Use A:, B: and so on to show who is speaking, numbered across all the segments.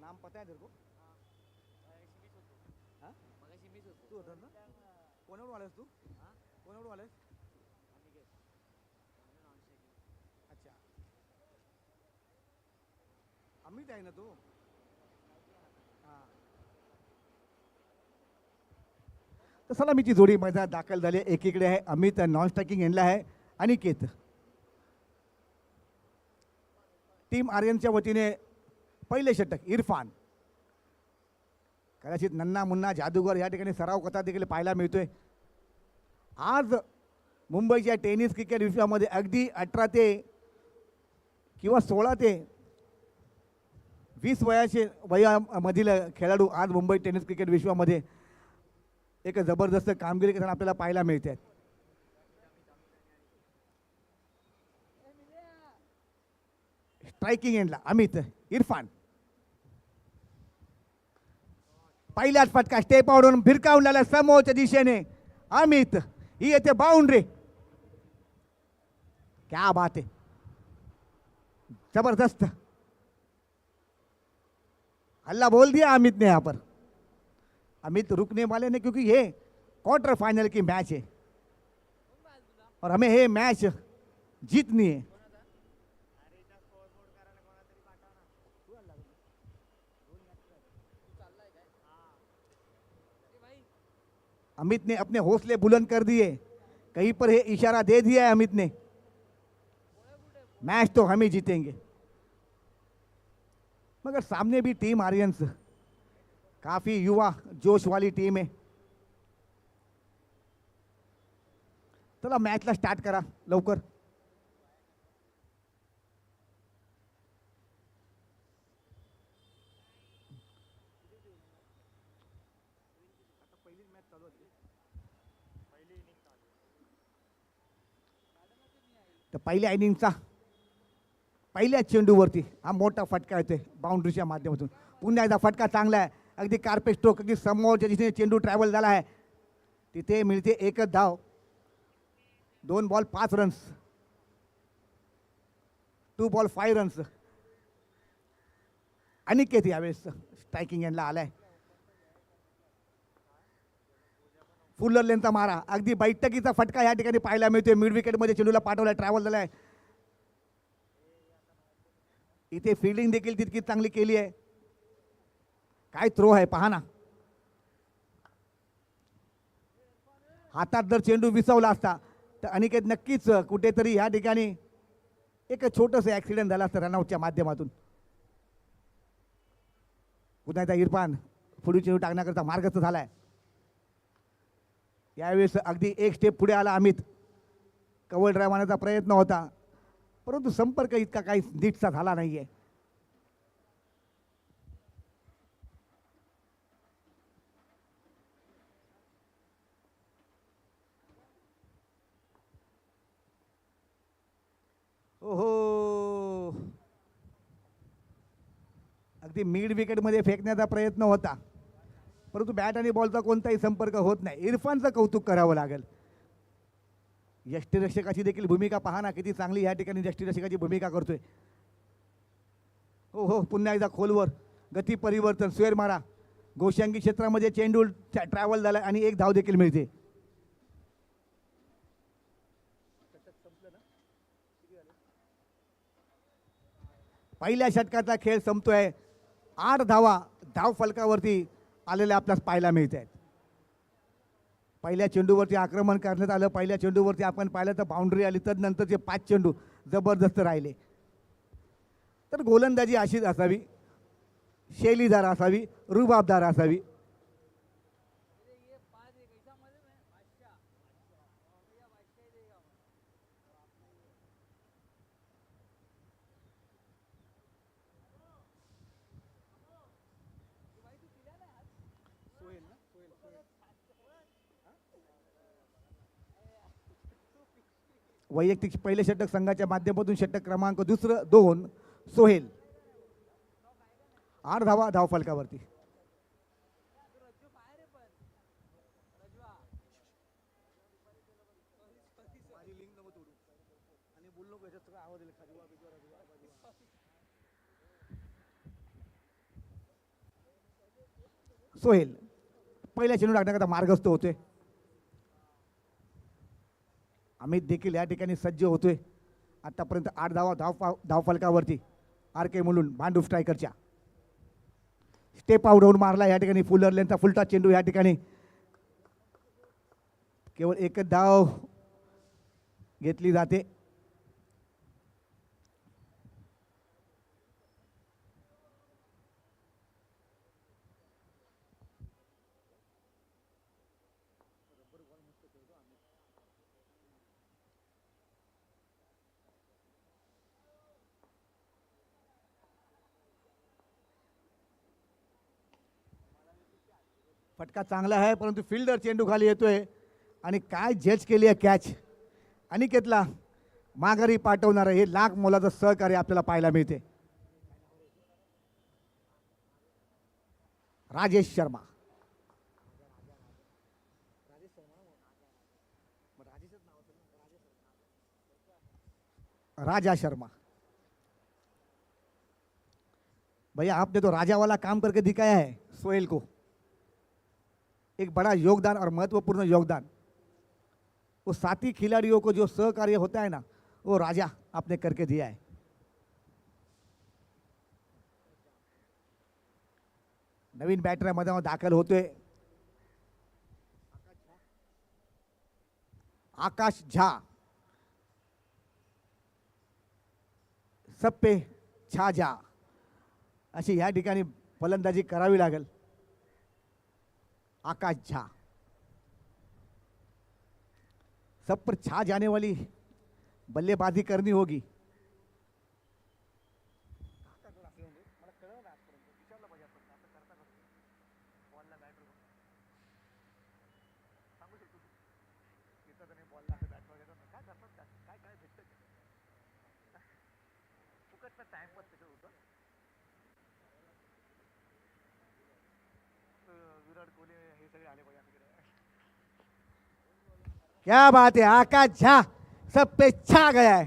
A: नाम पता है तेरे को? हाँ तू होता ना? कोणाकडून आलास तू? कोणाकडून आलास? अच्छा अमित आहे ना तू? हां तर सलामीची जोडी मैदानात दाखल झाली. एकीकडे आहे अमित नॉन स्ट्रायकिंग एंडला आहे अनिकेत. टीम आर्यनच्या वतीने पहिले षटक इरफान. कदाचित नन्ना मुन्ना जादूगर या ठिकाणी सराव करता देखील पाहायला मिळतोय. आज मुंबईच्या टेनिस क्रिकेट विश्वामध्ये अगदी 18 ते किंवा 16 ते 20 वयामधील खेळाडू आज मुंबई टेनिस क्रिकेट विश्वामध्ये एक जबरदस्त कामगिरी करताना आपल्याला पाहायला मिळते. स्ट्रायकिंग एंडला अमित. इरफान पहिल्याच फटका स्टेप आउटवरून भिरकावून लावला समोरच्या दिशेने. अमित ही येते बाउंड्री. क्या बात है, जबरदस्त हल्ला बोल दिया अमित ने यहाँ पर. अमित रुकने वाले ने, क्योंकि ये क्वार्टर फाइनल की मैच है और हमें ये मैच जीतनी है. अमित ने अपने हौसले बुलंद कर दिए. कहीं पर ये इशारा दे दिया है अमित ने, मैच तो हम ही जीतेंगे. मगर सामने भी टीम आर्यंस काफी युवा जोश वाली टीम है. चला मॅचला स्टार्ट करा लवकर. तर पहिल्या इनिंगचा पहिल्या चेंडूवरती हा मोठा फटका येतोय बाउंड्रीच्या माध्यमातून. पुन्हा एकदा फटका चांगला आहे. अगदी कार्पेट स्ट्रोक, अगदी समोरच्या दिशेने चेंडू ट्रॅव्हल झाला आहे. तिथे मिळते एकच धाव. 2 ball 5 runs, 2 ball 5 runs. Aniket यावेळेस स्ट्रायकिंग एंडला आलाय. फुलर लेनचा मारा, अगदी बैठकीचा फटका या ठिकाणी पाहायला मिळतोय. मिड विकेटमध्ये चेंडूला पाठवला, ट्रॅव्हल झालाय. इथे फिल्डिंग देखील तितकी चांगली केली आहे. काय थ्रो आहे पहा ना. हातात जर चेंडू विसवला असता तर अनिकेत नक्कीच कुठेतरी या ठिकाणी एक छोटंसं ॲक्सिडेंट झालं असतं रनआउटच्या माध्यमातून. पुन्हा एकदा इरफान पुढे चेंडू टाकण्याकरता मार्गस्थ झालाय. यावेळेस अगदी एक स्टेप पुढे आला अमित. कव्हर ड्राईव्ह मारण्याचा प्रयत्न होता, परंतु संपर्क इतका काही नीटचा झाला नाहीये. ओहो, अगदी मिड विकेटमध्ये फेकण्याचा प्रयत्न होता, परंतु बॅट आणि बॉलचा कोणताही संपर्क होत नाही. इरफानचं कौतुक करावं लागेल. यष्टीरक्षकाची देखील भूमिका पहा ना, किती चांगली या ठिकाणी यष्टीरक्षकाची भूमिका करतोय. हो हो, पुन्हा एकदा खोलवर गती परिवर्तन, स्वेर मारा. गोशांगी क्षेत्रामध्ये चेंडू ट्रॅव्हल झाला आणि एक धाव देखील मिळते. पहिल्या षटकाचा खेळ संपतोय. 8 धावा धाव फलकावरती आलेल्या आपल्यास पाहायला मिळत आहेत. पहिल्या चेंडूवरती आक्रमण करण्यात आलं. पहिल्या चेंडूवरती आपण पाहिलं तर बाउंड्री आली. तदनंतरचे 5 चेंडू जबरदस्त राहिले. तर गोलंदाजी अशीच असावी, शैलीदार असावी, रुबाबदार असावी. वैयक्तिक पहिले षटक संघाच्या माध्यमातून षटक क्रमांक 2 सोहेल. 8 धावा धाव फलकावरती. सोहेल पहिल्या चेंडू टाकण्याकरता मार्गस्थ होतोय. अमित देखील या ठिकाणी सज्ज होतोय. आतापर्यंत 8 धावा धाव फलकावरती. आर के मुलुंड भांडूप स्ट्रायकरच्या स्टेप आउट होऊन मारला या ठिकाणी. फुलर लेनचा फुलटा चेंडू या ठिकाणी केवळ एकच धाव घेतली जाते. फटका चांगला आहे परंतु फिल्डर चेंडू खाली येतोय आणि काय जज केली आहे कॅच. अनिकेतला माघारी पाठवणार हे लाख मोलाचं सहकार्य आपल्याला पाहायला मिळते. राजेश शर्मा राजा शर्मा भैया आपने तो राजा वाला काम करके दिखाया है सोहेल को. एक बड़ा योगदान और महत्वपूर्ण योगदान. वो साथी खिलाड़ियों को जो सहकार्य होता है ना वो राजा आपने करके दिया है. नवीन बॅटर मध्ये दाखल होतोय आकाश झा. सब पे छा जा अशी या ठिकाणी फलंदाजी करावी लागेल. आकाश झा सब पर छा जाने वाली बल्लेबाजी करनी होगी. क्या बात है आकाश झा सब पे छा गया है.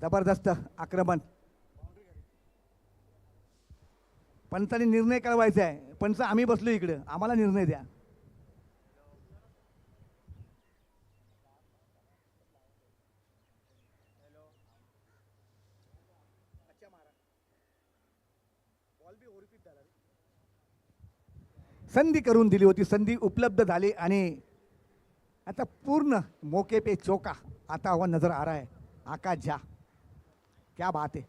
A: जबरदस्त आक्रमण. पंचांनी निर्णय कळवायचा आहे. पंच आम्ही बसलो इकडे आम्हाला निर्णय द्या. संधी करून दिली होती. संधी उपलब्ध झाली आणि आता पूर्ण मौके पे चौका आता हुआ नजर आ रहा है. आकाश झा क्या बात है.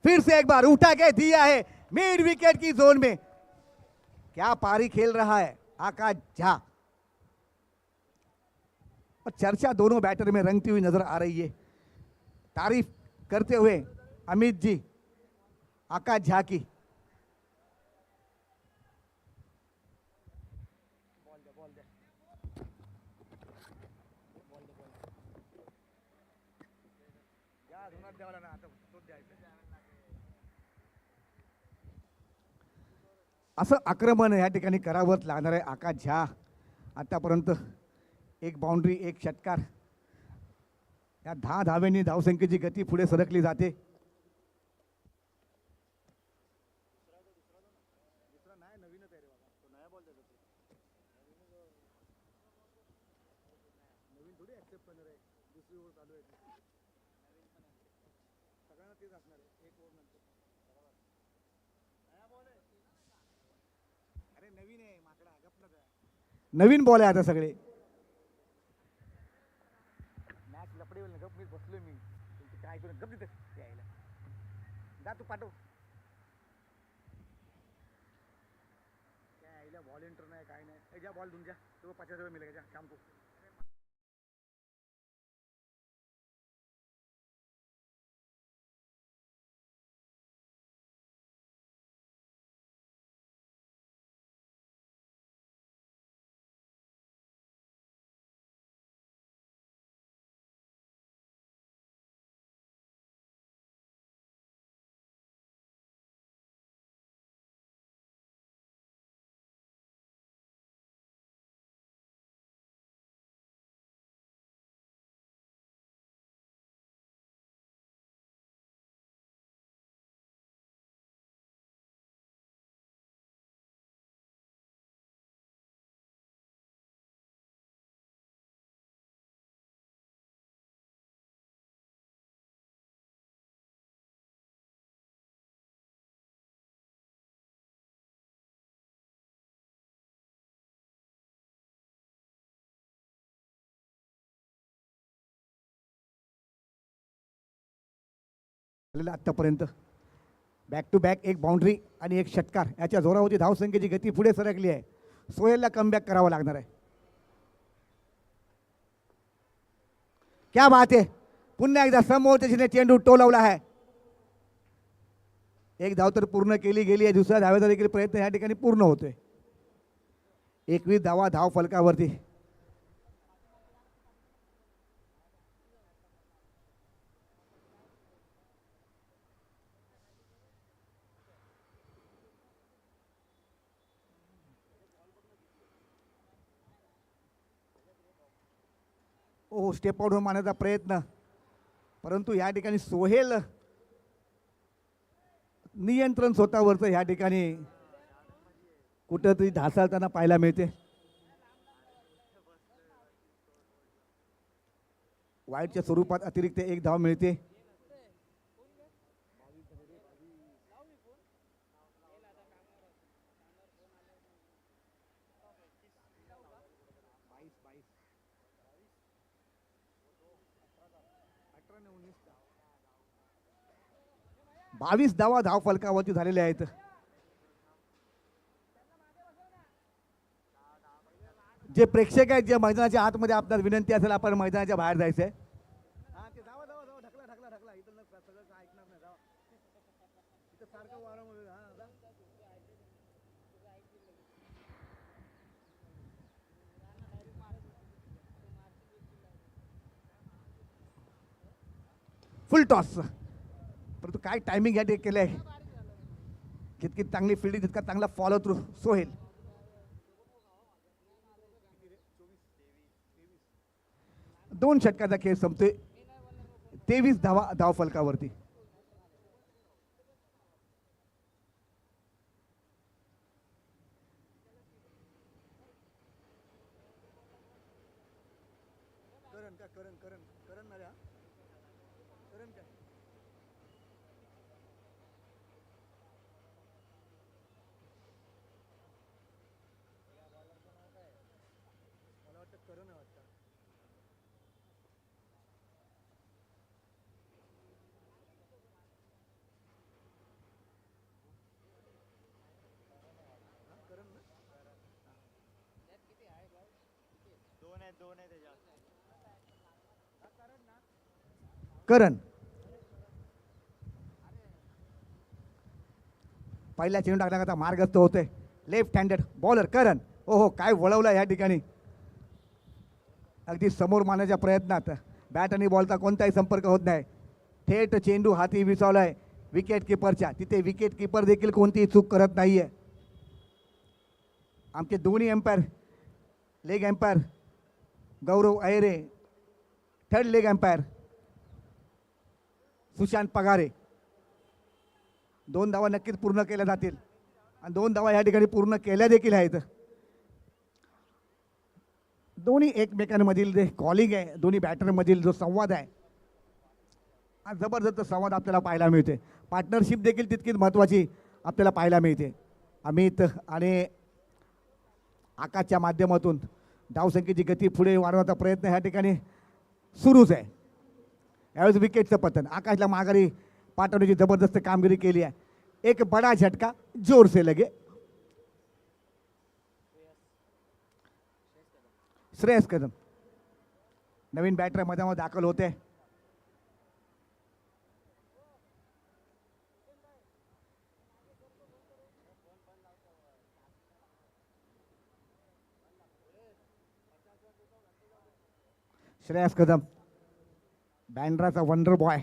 A: फिर से एक बार उठा के दिया है मिड विकेट की जोन में. क्या पारी खेल रहा है आकाश झा. और चर्चा दोनों बैटर में रंगती हुई नजर आ रही है. तारीफ करते हुए अमित जी आकाश झा की. असं आक्रमण या ठिकाणी करावंच लागणार आहे. आकाश झा आतापर्यंत एक बाउंड्री एक षटकार. या 10 धावेंनी धावसंख्येची गती पुढे सरकली जाते. नवीन बॉल आहे आता सगळे. मॅच लपडे होईल गप. मी बसलोय मी काय करू गप तिथे यायला जा तू पाठव. काय यायला व्हॉलेंटियर नाही काय नाही. ज्या बॉल तुमच्या तो 50 रुपये मिळेल का शाम को. आत्तापर्यंत बॅक टू बॅक एक बाउंड्री आणि एक षटकार याच्या जोरावरती धावसंख्येची गती पुढे सरकली आहे. सोहेलला कमबॅक करावं लागणार आहे. क्या बात आहे. पुन्हा एकदा समोरच्या दिशेने चेंडू टोलवला आहे. एक धाव तर पूर्ण केली गेली आहे. दुसऱ्या धावेचा देखील प्रयत्न या ठिकाणी पूर्ण होतोय. 21 धावा धाव फलकावरती. ओ स्टेप आउट होऊन मारण्याचा प्रयत्न, परंतु या ठिकाणी सोहेल नियंत्रण स्वतःवरचं या ठिकाणी कुठंतरी ढासळताना पाहायला मिळते. वाईटच्या स्वरूपात अतिरिक्त एक धाव मिळते. बावीस धावा धाव फलकावरती झालेले आहेत. जे प्रेक्षक आहेत जे मैदानाच्या आतमध्ये आपल्याला विनंती असेल आपण मैदानाच्या बाहेर जायचंय. फुल टॉस, परंतु काय टायमिंग या ठिकाणी केलं आहे. जितकी चांगली फिल्डिंग तितका चांगला फॉलो थ्रू सोहेल. दोन षटकाचा खेळ संपतोय. 23 धावा धाव फलकावरती. करण पहिल्या चेंडू टाकण्याकरता मार्गस्थ होते. लेफ्ट हँडेड बॉलर करण. ओहो काय वळवला या ठिकाणी. अगदी समोर मारण्याच्या प्रयत्नात बॅट आणि बॉलचा कोणताही संपर्क होत नाही. थेट चेंडू हाती विसावलाय विकेट किपरच्या. तिथे विकेट किपर देखील कोणतीही चूक करत नाहीये. आमचे दोन्ही umpire, leg umpire Gaurav Ahire, third leg umpire Sushant Pagare. 2 धावा नक्कीच पूर्ण केल्या जातील आणि 2 धावा या ठिकाणी पूर्ण केल्या देखील आहेत. दोन्ही एकमेकांमधील जे कॉलिंग आहे, दोन्ही बॅटरमधील जो संवाद आहे, हा जबरदस्त संवाद आपल्याला पाहायला मिळते. पार्टनरशिप देखील तितकीच महत्त्वाची आपल्याला पाहायला मिळते. अमित आणि आकाशच्या माध्यमातून धावसंख्येची गती पुढे वाढवण्याचा प्रयत्न ह्या ठिकाणी सुरूच आहे. यावेळेस विकेटचं पतन. आकाशला माघारी पाठवण्याची जबरदस्त कामगिरी केली आहे. एक बडा झटका जोर से लगे. श्रेयस कदम नवीन बॅटर मैदानामध्ये दाखल होते. श्रेयस कदम बँड्राचा वंडर बॉय.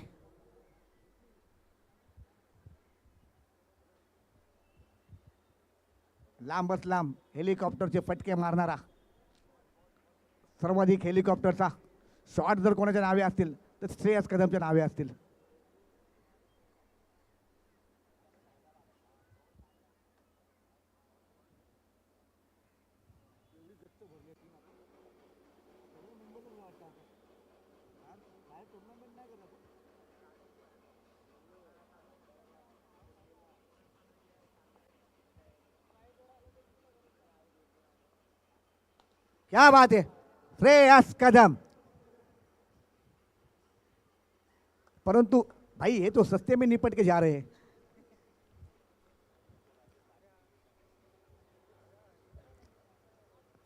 A: लांबच लांब हेलिकॉप्टरचे फटके मारणारा. सर्वाधिक हेलिकॉप्टरचा शॉट जर कोणाच्या नावे असतील तर श्रेयस कदमच्या नावे असतील. क्या बात है. श्रेयस कदम. परंतु भाई ये तो सस्ते में निपट के जा रहे हैं.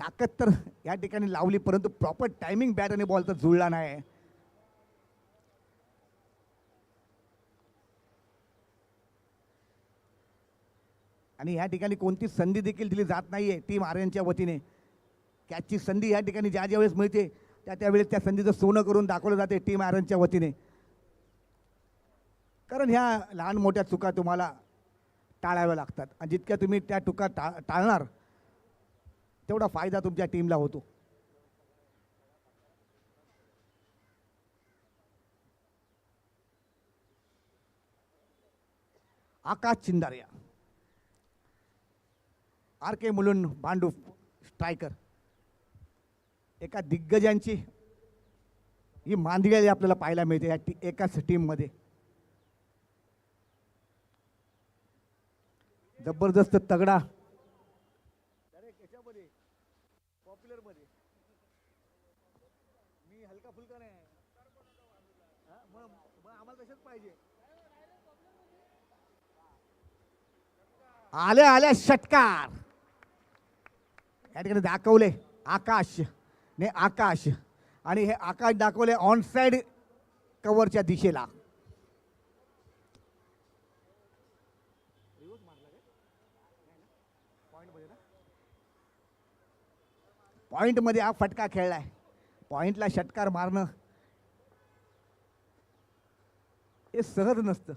A: ताकद तर या ठिकाणी लावली, परंतु प्रॉपर टायमिंग बॅट आणि बॉल तर जुळला नाही. आणि या ठिकाणी कोणती संधी देखील दिली जात नाहीये टीम आर्यनच्या वतीने. कॅचची संधी या ठिकाणी ज्या ज्या वेळेस मिळते त्यावेळेस त्या संधीचं सोनं करून दाखवलं जाते टीम आयरनच्या वतीने. कारण ह्या लहान मोठ्या चुका तुम्हाला टाळाव्या लागतात आणि जितक्या तुम्ही त्या चुका टाळणार तेवढा फायदा तुमच्या टीमला होतो. आकाश चिंदारिया, आर के मुलुंड भांडूप स्ट्रायकर, एका दिग्गजांची ही मांदियाळी आपल्याला पाहायला मिळते या एकाच टीममध्ये. जबरदस्त तगडा पॉप्युलर मध्ये मी हलका फुलका नाही, आम्हाला तसंच पाहिजे. आल्या आल्या षटकार या ठिकाणी दाखवले आकाश ने आकाश, आणि हे आकाश दाखवले ऑन साइड कव्हरच्या दिशेला. पॉइंट मध्ये हा फटका खेळलाय. पॉइंटला षटकार मारणं हे सहज नसतं.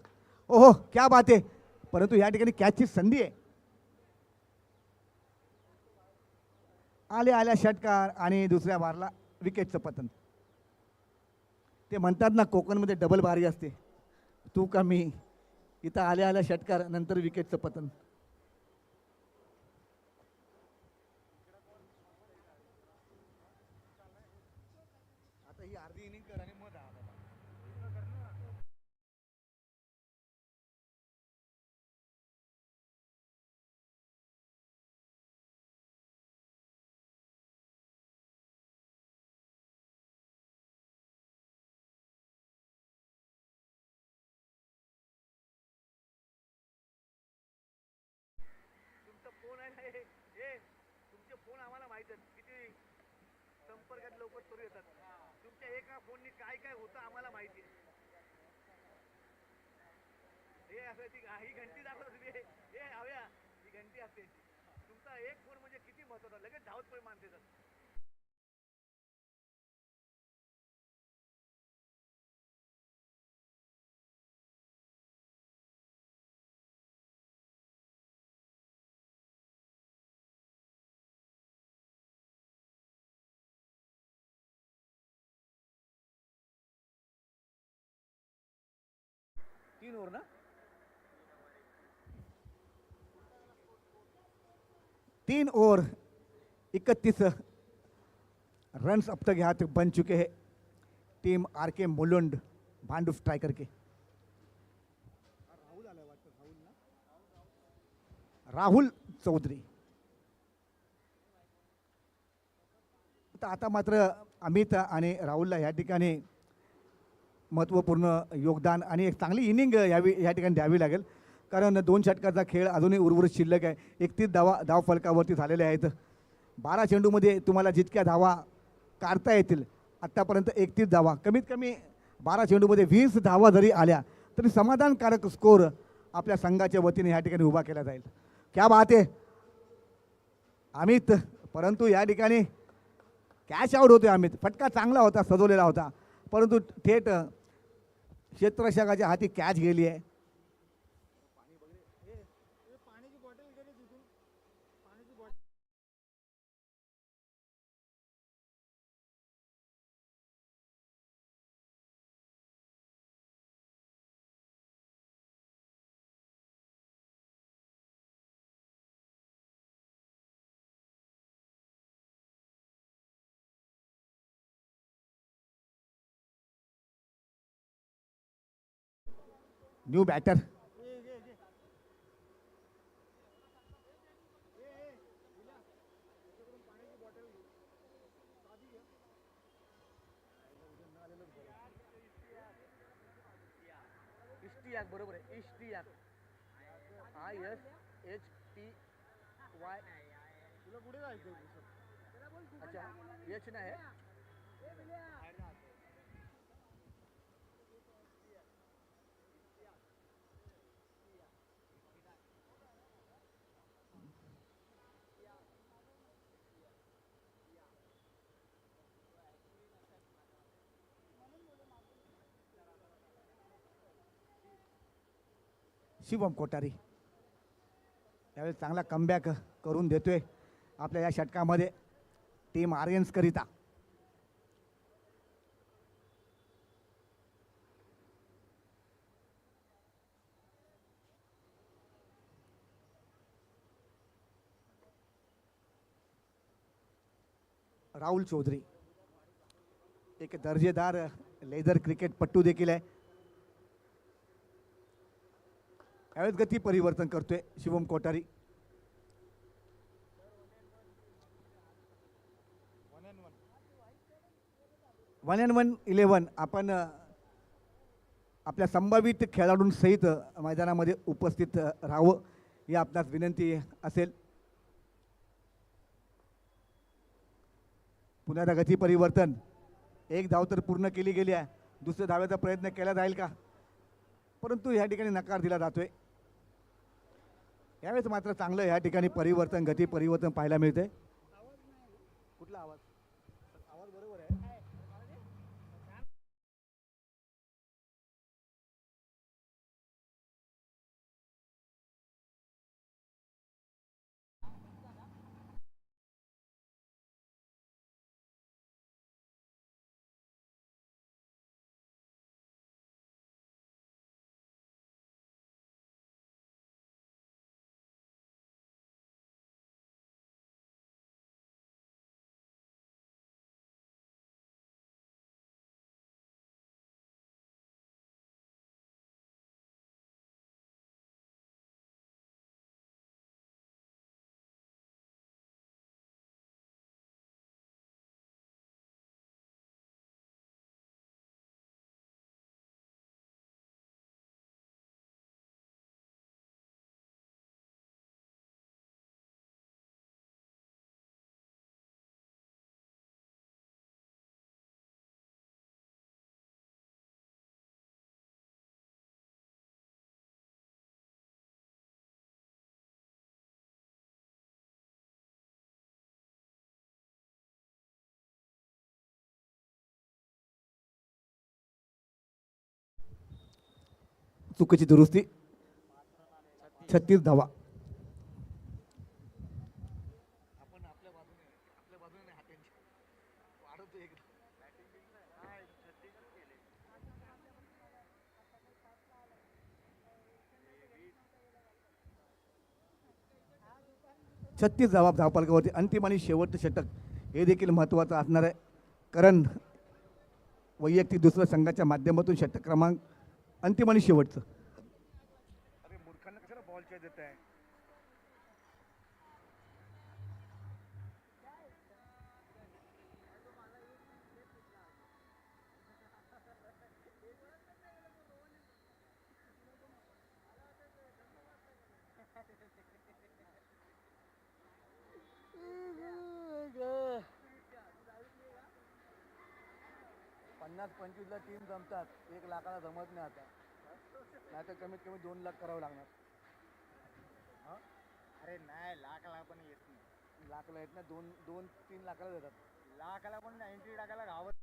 A: ओहो क्या बात आहे. परंतु या ठिकाणी कॅचची संधी आहे. आल्या आल्या षटकार आणि दुसऱ्या बारला विकेटचं पतन. ते म्हणतात ना कोकणमध्ये डबल बारी असते, तू का मी. इथं आल्या आल्या षटकार नंतर विकेटचं पतन. आता ही अर्धी इनिंग कर आणि मग फोन आहे ना हे तुमचे फोन आम्हाला माहित आहेत किती संपर्कात लवकर करू येतात. तुमच्या एका फोननी काय काय होतं आम्हाला माहिती आहे. हे असं ही घंटी दाखवत होती हे हव्या ही घंटी असते. तुमचा एक फोन म्हणजे किती महत्वाचा, लगेच धावत पण मानते. तीन ओव्हर ना, 3 ओवर 31 रन्स अब तक यहाँ तक बन चुके हैं टीम आर के मुलुंड भांडूप स्ट्राइकर के. राहुल चौधरी. आता मात्र अमित आणि राहुलला या ठिकाणी महत्त्वपूर्ण योगदान आणि एक चांगली इनिंग या ठिकाणी द्यावी लागेल. कारण 2 षटकाचा खेळ अजूनही उर्वरित शिल्लक आहे. 31 धाव फलकावरती झालेले आहेत. 12 चेंडूमध्ये तुम्हाला जितक्या धावा काढता येतील आत्तापर्यंत 31 धावा, कमीत कमी 12 चेंडूमध्ये 20 धावा जरी आल्या तरी समाधानकारक स्कोर आपल्या संघाच्या वतीने या ठिकाणी उभा केला जाईल. क्या बात आहे अमित. परंतु या ठिकाणी कॅच आउट होते अमित. फटका चांगला होता, सजवलेला होता, परंतु थेट क्षेत्ररक्षकाच्या हाती कॅच गेली आहे. न्यू बॅटर इश्तियाक बरोबर आहे इश्तियाक ISHTY तुला पुढे जायचं अच्छा एच नाही शिवम कोठारी त्यावेळेस चांगला कमबॅक करून देतोय आपल्या या षटकामध्ये टीम आर्यन्स करिता राहुल चौधरी एक दर्जेदार लेदर क्रिकेटपट्टू देखील आहे त्यावेळेस गती परिवर्तन करतोय शिवम कोठारी 1-1-11 आपण आपल्या संभावित खेळाडूंसहित मैदानामध्ये उपस्थित राहावं ही आपणास विनंती असेल पुन्हा एकदा गती परिवर्तन एक धाव तर पूर्ण केली गेली आहे दुसऱ्या धाव्याचा प्रयत्न केला जाईल का परंतु ह्या ठिकाणी नकार दिला जातोय यावेळेस मात्र चांगलं ह्या ठिकाणी परिवर्तन गती परिवर्तन पाहायला मिळते कुठला आवाज आवाज बरोबर आहे चुकीची दुरुस्ती 36 धावा आपण आपल्या बाजूने वाढवतो एक 36 धावा धावफलकावरती अंतिम आणि शेवटचं षटक हे देखील महत्त्वाचं असणार आहे कारण वैयक्तिक दुसऱ्या संघाच्या माध्यमातून षटक क्रमांक अंतिम आणि शेवटचं अरे मूर्खांना कशाला बॉल चेंज देत आहे पन्नास 25ला टीम जमतात 1 लाखाला जमत नाही आता नाही तर कमीत कमी 2 लाख करावं लागणार अरे नाही लाखाला पण येत नाही लाखाला येत नाही 2-3 लाखाला देतात लाखाला पण 90 लाखाला घावत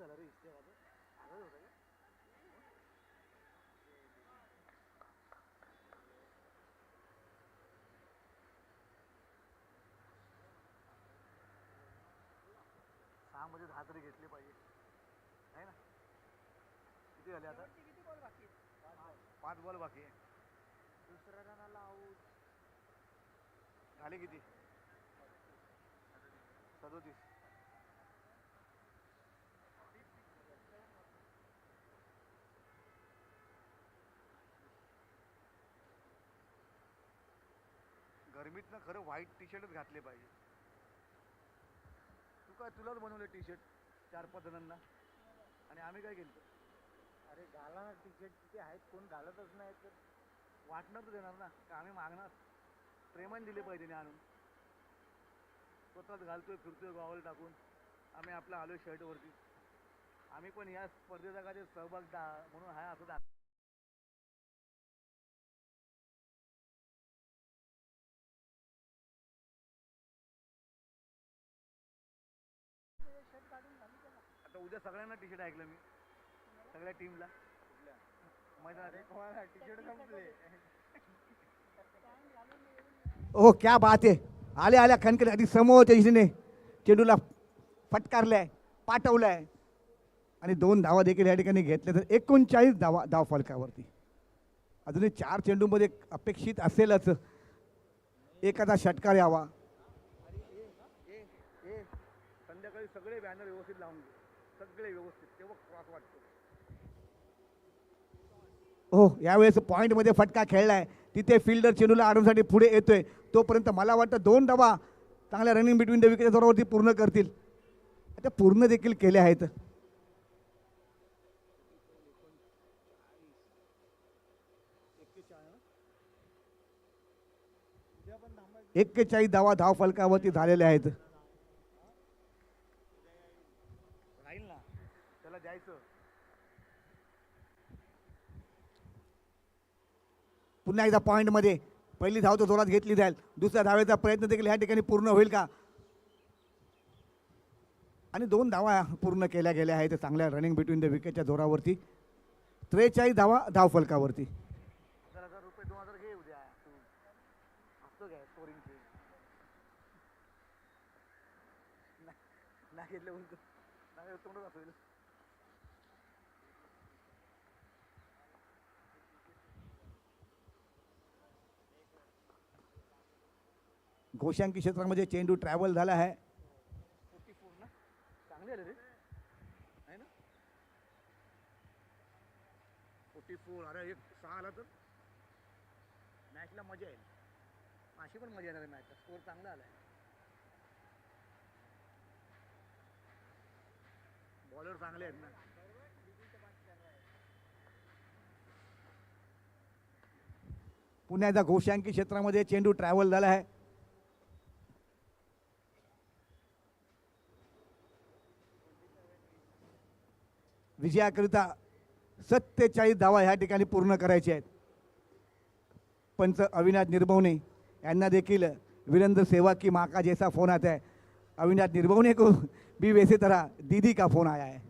A: 6 मध्ये 10 तरी घेतले पाहिजे आहे ना. किती झाले आता? 5 बॉल बाकी आहे. दुसऱ्या रनाला आऊट झाले किती? 37. गरमीतनं खरं व्हाईट टी शर्टच घातले पाहिजे. तू काय तुलाच बनवले टी शर्ट 4-5 जणांना आणि आम्ही काय केलं? अरे घाला ना टी शर्ट, किती आहेत कोण घालतच नाही तर वाटणार तर देणार ना का आम्ही मागणार? प्रेमाने दिले पाहिजे आणून. स्वतःच घालतोय फिरतोय गॉगल टाकून. आम्ही आपला आलोय शर्टवरती. आम्ही पण या स्पर्धेचा काय सहभाग म्हणून आहे असं आता उद्या सगळ्यांना टी शर्ट ऐकलं मी, सगळ्या टीमला टी शर्ट संपले. ओ क्या बात आहे. आल्या खनखन आधी समोरच्या दिशेने चेंडूला फटकारलाय, पाठवलाय आणि 2 धावा देखील या ठिकाणी घेतल्या. तर 39 धाव फलकावरती. अजूनही 4 चेंडूमध्ये अपेक्षित असेलच एखादा षटकार यावा. संध्याकाळी सगळे बॅनर व्यवस्थित लावून सगळे व्यवस्थित, तेव्हा क्रॉस वाटतो. हो, यावेळेस पॉईंटमध्ये फटका खेळलाय. तिथे फिल्डर चेंडूला आडवण्यासाठी पुढे येतोय. तोपर्यंत मला वाटतं 2 धावा चांगल्या रनिंग बिटवीन द विकेटच्या जोरावरती पूर्ण करतील. आता पूर्ण देखील केले आहेत. 41 धावा धाव फलकावरती झालेल्या आहेत. राहील ना त्याला द्यायचं. पुन्हा एकदा पॉईंटमध्ये पहिली धाव तो जोरात घेतली जाईल. दुसऱ्या धावेचा प्रयत्न देखील या ठिकाणी पूर्ण होईल का? आणि 2 धावा पूर्ण केल्या गेल्या आहेत चांगल्या रनिंग बिटवीन द विकेटच्या जोरावरती. 43 धावा धाव फलकावरती. 1000 रुपये 2000 घे उद्या तू. असतो काय स्कोरिंगचे नाही घेतले उलट नाही तोंडच असेल. घोषांकी क्षेत्रामध्ये चेंडू ट्रॅव्हल झाला आहे. 44 ना चांगले आले रे आहे ना. 44. अरे एक 6 आला तर मॅचला मजा येईल. अशी पण मजा येणार आहे मॅचचा. स्कोर चांगला आला आहे. बॉलर चांगले आहेत ना. पुन्हा एकदा घोषांकी क्षेत्रामध्ये चेंडू ट्रॅव्हल झाला आहे. विजयाकरिता 47 धावा ह्या ठिकाणी पूर्ण करायचे आहेत. पंच अविनाश निर्भवणे यांना देखील वीरेंद्र सेवा की माँ का जैसा फोन आता है. अविनाश निर्भवणे को भी वैसे तरह दीदी का फोन आया है.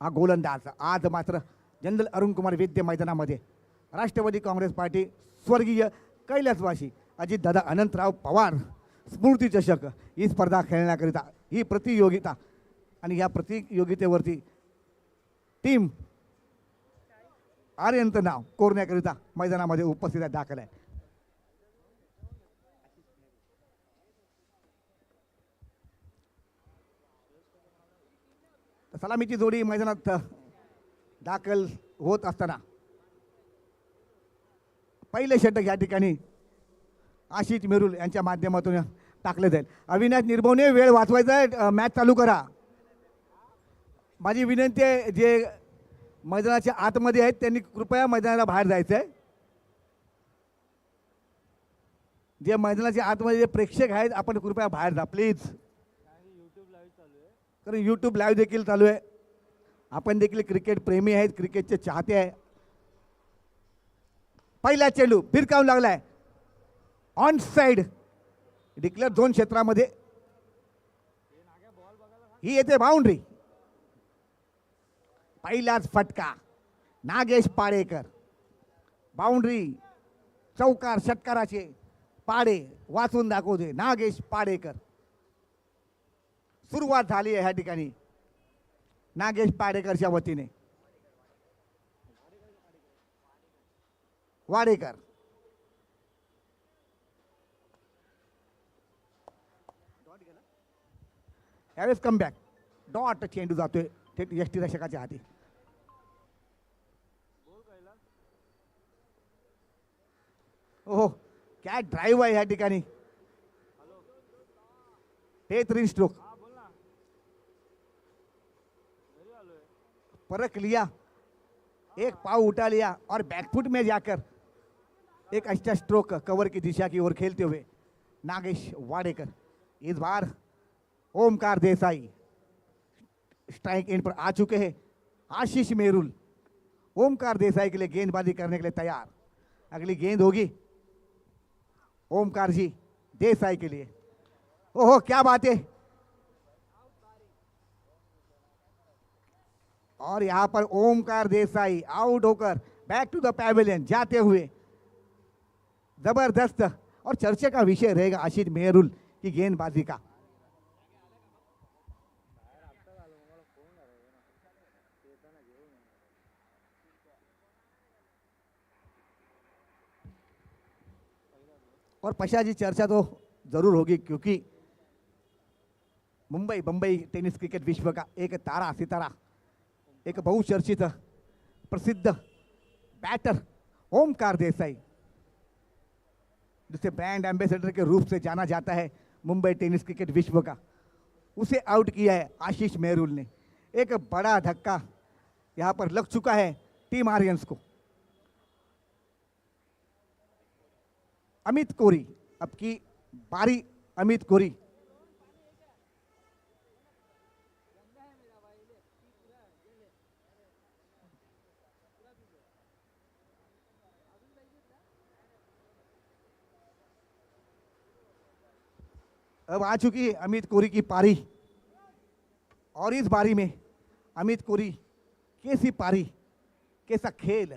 A: हा गोलंदाज आज मात्र जनरल अरुण कुमार वैद्य मैदानामध्ये राष्ट्रवादी काँग्रेस पार्टी स्वर्गीय कैलासवासी अजितदादा अनंतराव पवार स्मृती चषक ही स्पर्धा खेळण्याकरिता ही प्रतियोगिता आणि या प्रतियोगितेवरती टीम आर्यंत नाव कोरण्याकरिता मैदानामध्ये उपस्थित दाखल आहे. सलामीची जोडी मैदानात दाखल होत असताना पहिले षटक या ठिकाणी आशिष मेरुल यांच्या माध्यमातून टाकले जाईल. अविनाश निर्भवने वेळ वाचवायचा आहे, मॅच चालू करा. माझी विनंती आहे जे मैदानाच्या आतमध्ये आहेत त्यांनी कृपया मैदानाला बाहेर जायचं आहे. जे मैदानाच्या आतमध्ये जे प्रेक्षक आहेत आपण कृपया बाहेर जा प्लीज. कारण यूट्यूब लाईव्ह देखील चालू आहे. आपण देखील क्रिकेट प्रेमी आहेत, क्रिकेटचे चाहते आहे. पहिला चेंडू भिरकावून लागलाय ऑन साइड डिक्लेअर झोन क्षेत्रामध्ये ही येते बाउंड्री. पहिलाच फटका नागेश पाडेकर. बाउंड्री चौकार षटकाराचे पाडे वाचून दाखवते नागेश पाडेकर. सुरुवात झाली आहे ह्या ठिकाणी नागेश पाडेकरच्या वतीने. वाडेकर यावेळेस कमबॅक डॉट चेंडू जातोय थेट यष्टीरक्षकाच्या हाती. ओहो काय ड्राईव्ह आहे ह्या ठिकाणी. बेहतरीन स्ट्रोक परख लिया, एक पाव उठा लिया और बैकफुट में जाकर एक अच्छा स्ट्रोक कवर की दिशा की ओर खेलते हुए नागेश वाडेकर. इस बार ओमकार देसाई स्ट्राइक एंड पर आ चुके हैं. आशीष मेरुल ओमकार देसाई के लिए गेंदबाजी करने के लिए तैयार. अगली गेंद होगी ओमकार जी देसाई के लिए. ओहो क्या बात है. और यहां पर ओमकार देसाई आउट होकर बैक टू द पैवेलियन जाते हुए जबरदस्त और चर्चे का विषय रहेगा आशीष मेहरुल की गेंदबाजी का. और पशाजी चर्चा तो जरूर होगी क्योंकि बंबई टेनिस क्रिकेट विश्व का एक तारा सितारा, एक बहुचर्चित प्रसिद्ध बैटर ओमकार देसाई जिसे ब्रांड एम्बेसडर के रूप से जाना जाता है मुंबई टेनिस क्रिकेट विश्व का, उसे आउट किया है आशीष मेहरुल ने. एक बड़ा धक्का यहां पर लग चुका है टीम आर्यंस को. अमित कोरी अब की बारी. अमित कोरी अब आ चुकी है अमित कोरी की पारी. और इस बारी में अमित कोरी कैसी पारी कैसा खेल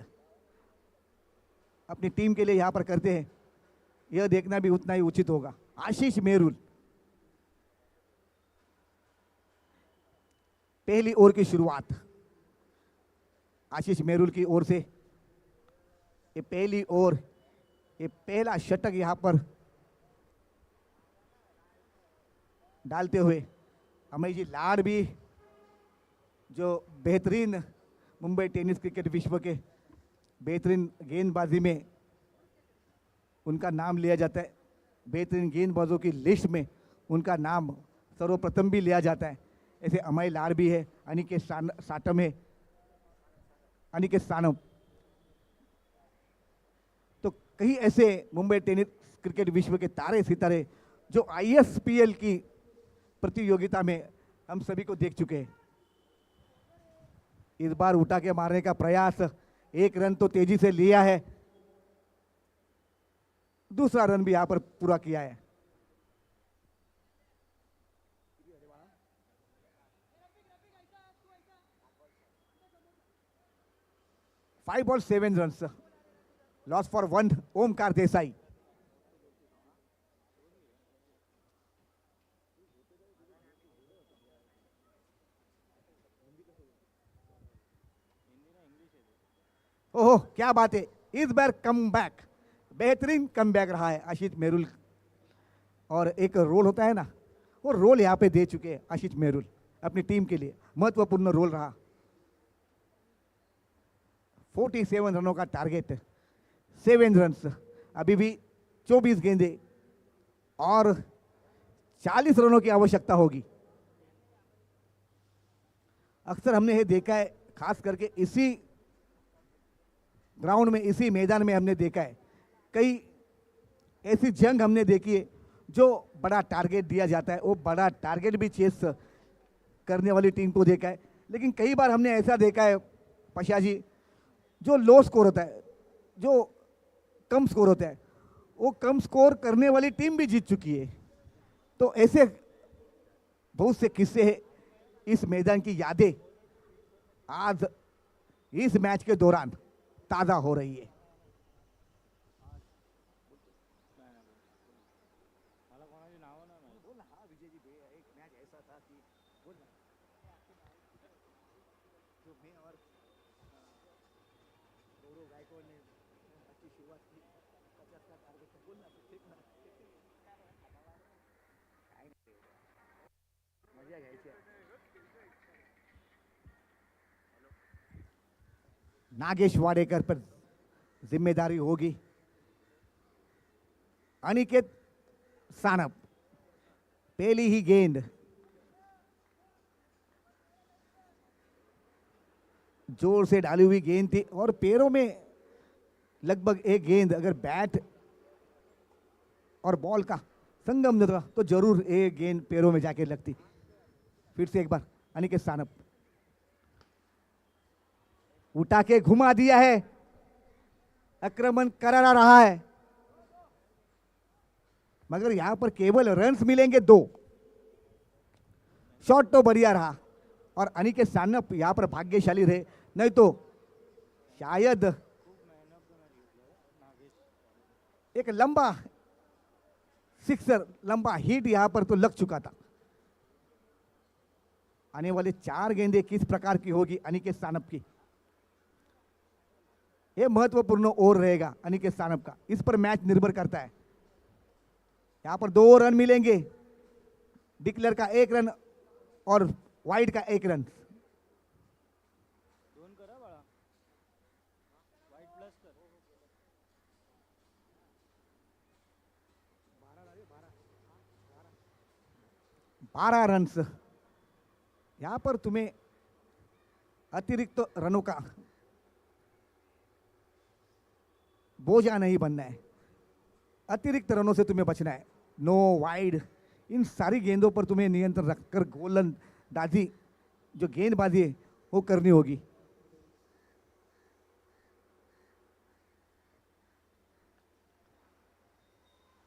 A: अपनी टीम के लिए यहां पर करते हैं यह देखना भी उतना ही उचित होगा. आशीष मेहरुल पहली ओवर की शुरुआत आशीष मेहरुल की ओर से. ये पहली ओवर ये पहला षटक यहां पर डालते हुए अमय जी लाड भी जो बेहतरीन मुंबई टेनिस क्रिकेट विश्व के बेहतरीन गेंदबाजी में उनका नाम लिया जाता है. बेहतरीन गेंदबाजों की लिस्ट में उनका नाम सर्वप्रथम भी लिया जाता है. ऐसे अमय लाड भी है, अनिकेत साटम है, अनिकेत सानम. तो कई ऐसे मुंबई टेनिस क्रिकेट विश्व के तारे सितारे जो ISPL की प्रतियोगिता में हम सभी को देख चुके हैं. इस बार उठा के मारने का प्रयास, एक रन तो तेजी से लिया है, दूसरा रन भी यहां पर पूरा किया है. 5 balls 7 runs. Loss for 1. Omkar Desai. ओहो क्या बात है, इस बार कम बैक, बेहतरीन कम बैक रहा है आशीष मेहरुल। और एक रोल होता है ना, वो रोल यहाँ पे दे चुके हैं आशीष मेहरुल अपनी टीम के लिए, महत्वपूर्ण रोल रहा। 47 रनों का टारगेट, 7 रन्स, अभी भी 24 गेंदे और 40 रनों की आवश्यकता होगी। अक्सर हमने ये देखा है, खास करके इसी ग्राउंड में, इसी मैदान में हमने देखा है, कई ऐसी जंग हमने देखी है जो बड़ा टारगेट दिया जाता है, वो बड़ा टारगेट भी चेस करने वाली टीम को देखा है। लेकिन कई बार हमने ऐसा देखा है पशा जी, जो लो स्कोर होता है, जो कम स्कोर होता है, वो कम स्कोर करने वाली टीम भी जीत चुकी है। तो ऐसे बहुत से किस्से हैं, इस मैदान की यादें आज इस मैच के दौरान ताज़ा हो रही है। नागेश वाडेकर पर जिम्मेदारी होगी। अनिकेत सानप, पहली ही गेंद, जोर से डाली हुई गेंद थी और पैरों में लगभग एक गेंद अगर बैट और बॉल का संगम न था तो जरूर एक गेंद पैरों में जाके लगती। फिर से एक बार अनिकेत सानप उठा के घुमा दिया है, आक्रमण करारा रहा है, मगर यहां पर केवल रन्स मिलेंगे 2। शॉट तो बढ़िया रहा और अनिकेत सानप यहां पर भाग्यशाली रहे, नहीं तो शायद एक लंबा सिक्सर, लंबा हिट यहां पर तो लग चुका था। आने वाले 4 गेंदें किस प्रकार की होगी अनिकेत सानप की, यह महत्वपूर्ण ओवर रहेगा अनिकेत सानप का, इस पर मैच निर्भर करता है। यहां पर 2 रन मिलेंगे, डिक्लेयर का 1 रन और वाइड का 1 रन। बारह रन, यहां पर तुम्हें अतिरिक्त रनों का बोझा नहीं बनना है, अतिरिक्त रनों से तुम्हें बचना है। नो वाइड, इन सारी गेंदों पर तुम्हें नियंत्रण रखकर गोलंदाजी, जो गेंदबाजी है वो करनी होगी।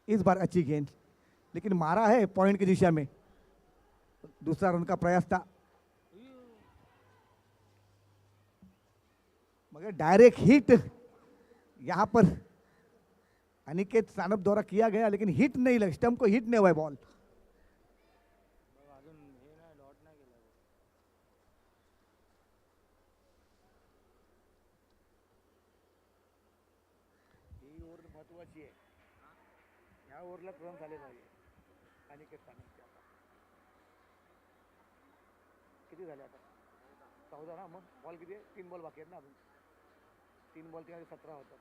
A: इस बार अच्छी गेंद, लेकिन मारा है पॉइंट की दिशा में, दूसरा रन का प्रयास था, मगर डायरेक्ट हिट यहां पर अनिकेत सानप द्वारा किया गया, लेकिन हिट नहीं लगा, स्टंप को हिट नहीं हुआ बॉल। महत्वाची आहे, या ओव्हरला रन झाले पाहिजे अनिकेत सानप। किती झाले आता? 14 ना, मग बॉल किती आहे? 3 बॉल बाकी आहेत ना अजून, 3 बॉल 3 17 होतं,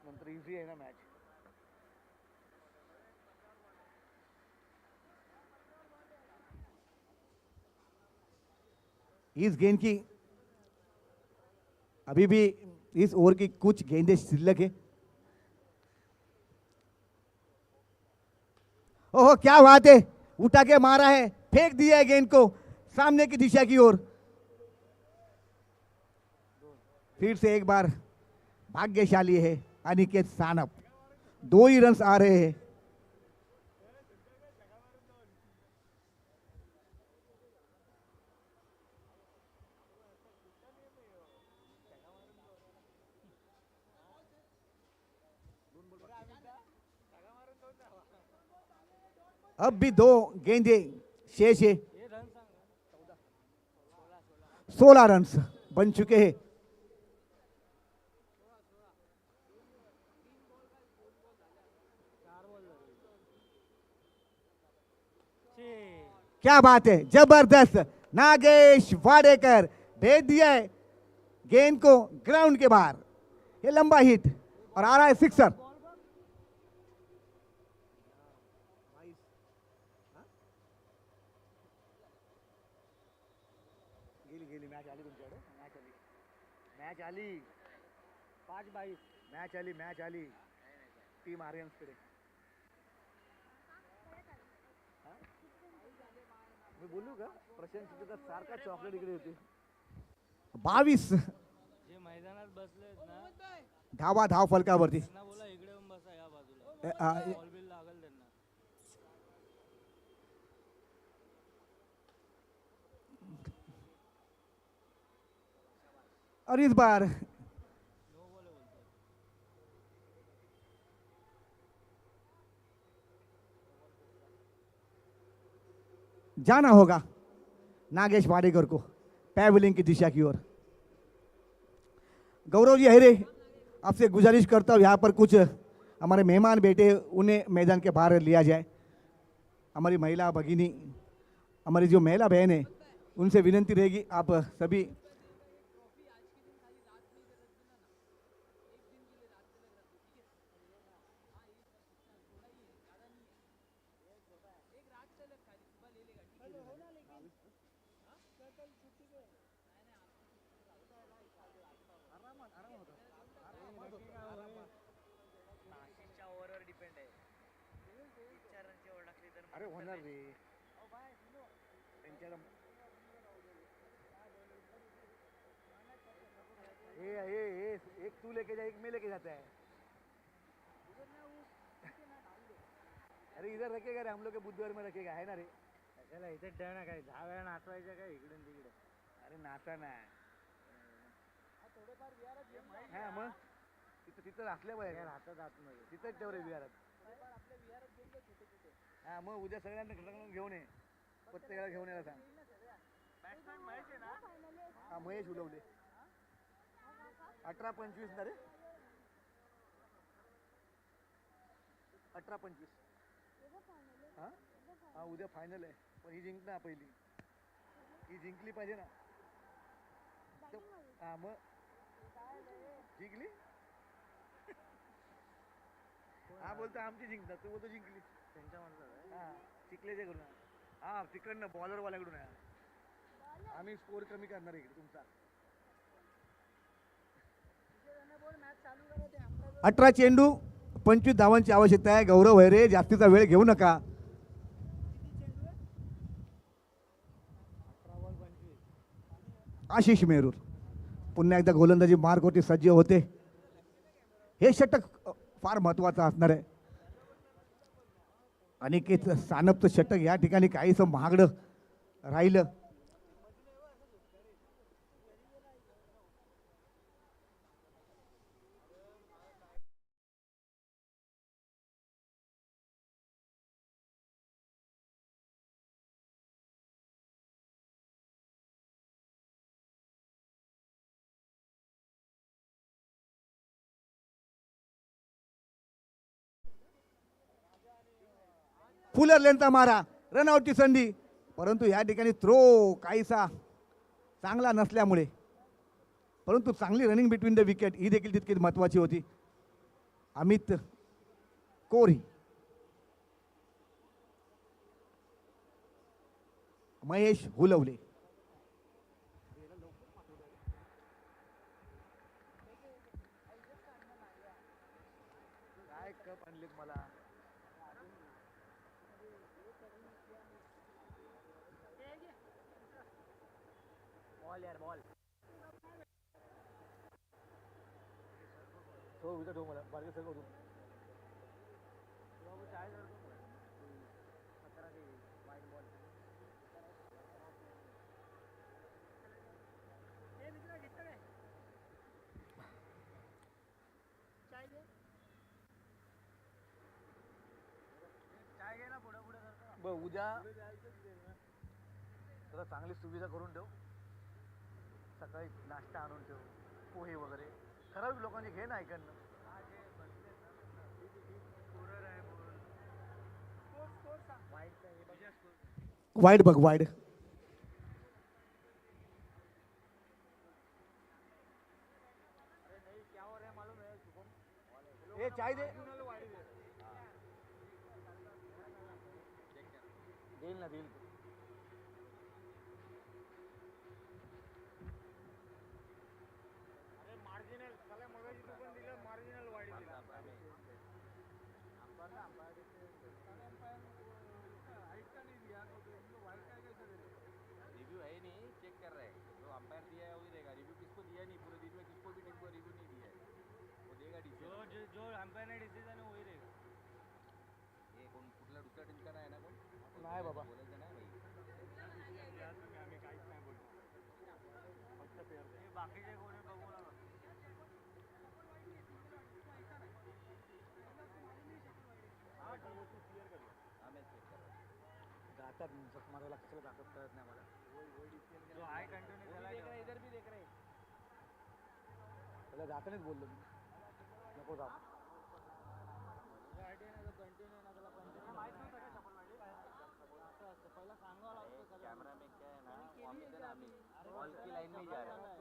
A: नंतर इझी आहे ना मॅच। इस गेंद की अभी भी इस ओवर की कुछ गेंदें शिल्लक है। ओहो क्या बात है, उठा के मारा है, फेंक दिया है गेंद को सामने की दिशा की ओर। फिर से एक बार भाग्यशाली है अनिकेत सानप, 2 ही रन आ रहे हैं। अब भी दो गेंदे शेष है। 16 रन बन चुके हैं। क्या बात है, जबरदस्त। नागेश वाडेकर भेज दिया है गेंद को ग्राउंड के बाहर। ये लंबा हिट और आ रहा है सिक्सर। मॅच आली टीम आर्यन्सकडे। मी बोलू का प्रशांत सारखा चॉकलेट इकडे होती। 22
B: जे मैदानात बसलेत ना
A: धावा धाव फलकावरती।
B: त्यांना बोला इकडे येऊन बसा या बाजूला बॉल बिल लागल त्यांना।
A: और इस बार
B: नो बॉल बोलतो।
A: जाना होगा नागेश वाडेकर को पैवलिंग की दिशा की ओर। गौरव जी अहिरे, आपसे गुजारिश करता हूँ यहाँ पर कुछ हमारे मेहमान बेटे उन्हें मैदान के बाहर लिया जाए। हमारी महिला भगिनी, हमारी जो महिला बहन है, उनसे विनंती रहेगी आप सभी
B: नाशिकच्या ओव्हरवर डिपेंड आहे। 4 रनची ओव्हर टाकली तर
A: अरे होणार रे त्यांच्याला। ये एक तू लेके जा, एक मैं लेके जाता है। अरे इधर रखेगा रे, हम लोग के बुधवार में रखेगा है ना रे।
B: त्याला इथे ठेव ना, काय 10 वेळा नाचवायचं काय इकडून तिकडे।
A: अरे नाचा ना हा मग तिथं असल्या पाहिजे
B: हातात आतमध्ये
A: तिथंच ठेव रे विहारात। हा मग उद्या सगळ्यांना घटक घेऊन ये, प्रत्येकाला घेऊन यायला सांग। हा महेश उलवले 18-25 ना रे, 18-25। हा हा उद्या फायनल आहे, पण ही जिंकना पहिली, ही जिंकली पाहिजे ना। हा मग जिंकली। हा बोलतो आमची जिंकतात, तू बोलतो जिंकली
B: त्यांच्या म्हणलं।
A: हा चिखलेच्या कडून। हा तिकडनं बॉलरवाल्याकडून आहे, आम्ही स्कोर कमी करणार इकडे तुमचा। 18 चेंडू 25 धावांची आवश्यकता आहे। गौरव हैरे जास्तीचा वेळ घेऊ नका। आशिष मेरूर पुन्हा एकदा गोलंदाजी मार्गवरती सज्ज होते। हे षटक फार महत्वाचं असणार आहे। अनिकेत सानपचं षटक या ठिकाणी काहीसं महागडं राहिलं। फुलर लेनचा मारा, रनआउटची संधी, परंतु या ठिकाणी थ्रो काहीसा चांगला नसल्यामुळे, परंतु चांगली रनिंग बिटवीन द विकेट ही देखील तितकीच महत्वाची होती। अमित कोरी, महेश हुलवले, काय कप आणलेत मला।
B: बॉल यार बॉल।
A: तो विकेट हो मला बारके सर करू।
B: काय घे ना पुढे पुढे करतो।
C: बघ उद्या जरा चांगली सुविधा करून ठेव. सकाळी नाश्ता आणून ठेव, पोहे वगैरे. ठराविक लोकांनी घे ना ऐकणं.
A: वाईड बघ वाईड.
C: ए चाय दे. देईल ना देईल.
D: रिव्यू है नहीं, चेक कर रहे हैं. जो अंपायर दिया है वही देगा. रिव्यू किसको दिया नहीं पूरे दिन में, किसको भी टीम को रिव्यू नहीं दिया है, वो देगा डिसीजन.
B: जो अंपायर ने डिसिजन आहे वही रहेगा.
D: ये कोण कुठल्या दुसऱ्या टीमचा नाही ना कोण
C: नाही बाबा.
D: बोलायचं नाही भाई.
B: हे बाकीचे कोणी बघू नका.
D: हा मॅच चेक कर.
C: जातात झक मारायला कशाला जातात कळत नाही मला.
B: जो हाय कंटिन्यू
D: वो भी देख रहे हैं, इधर भी देख रहे हैं.
C: त्याला जातानाच बोललो मी नको जाऊ.
D: कैमरा में क्या है ना, वो हम इधर अभी बॉल की लाइन में ही जा रहे हैं.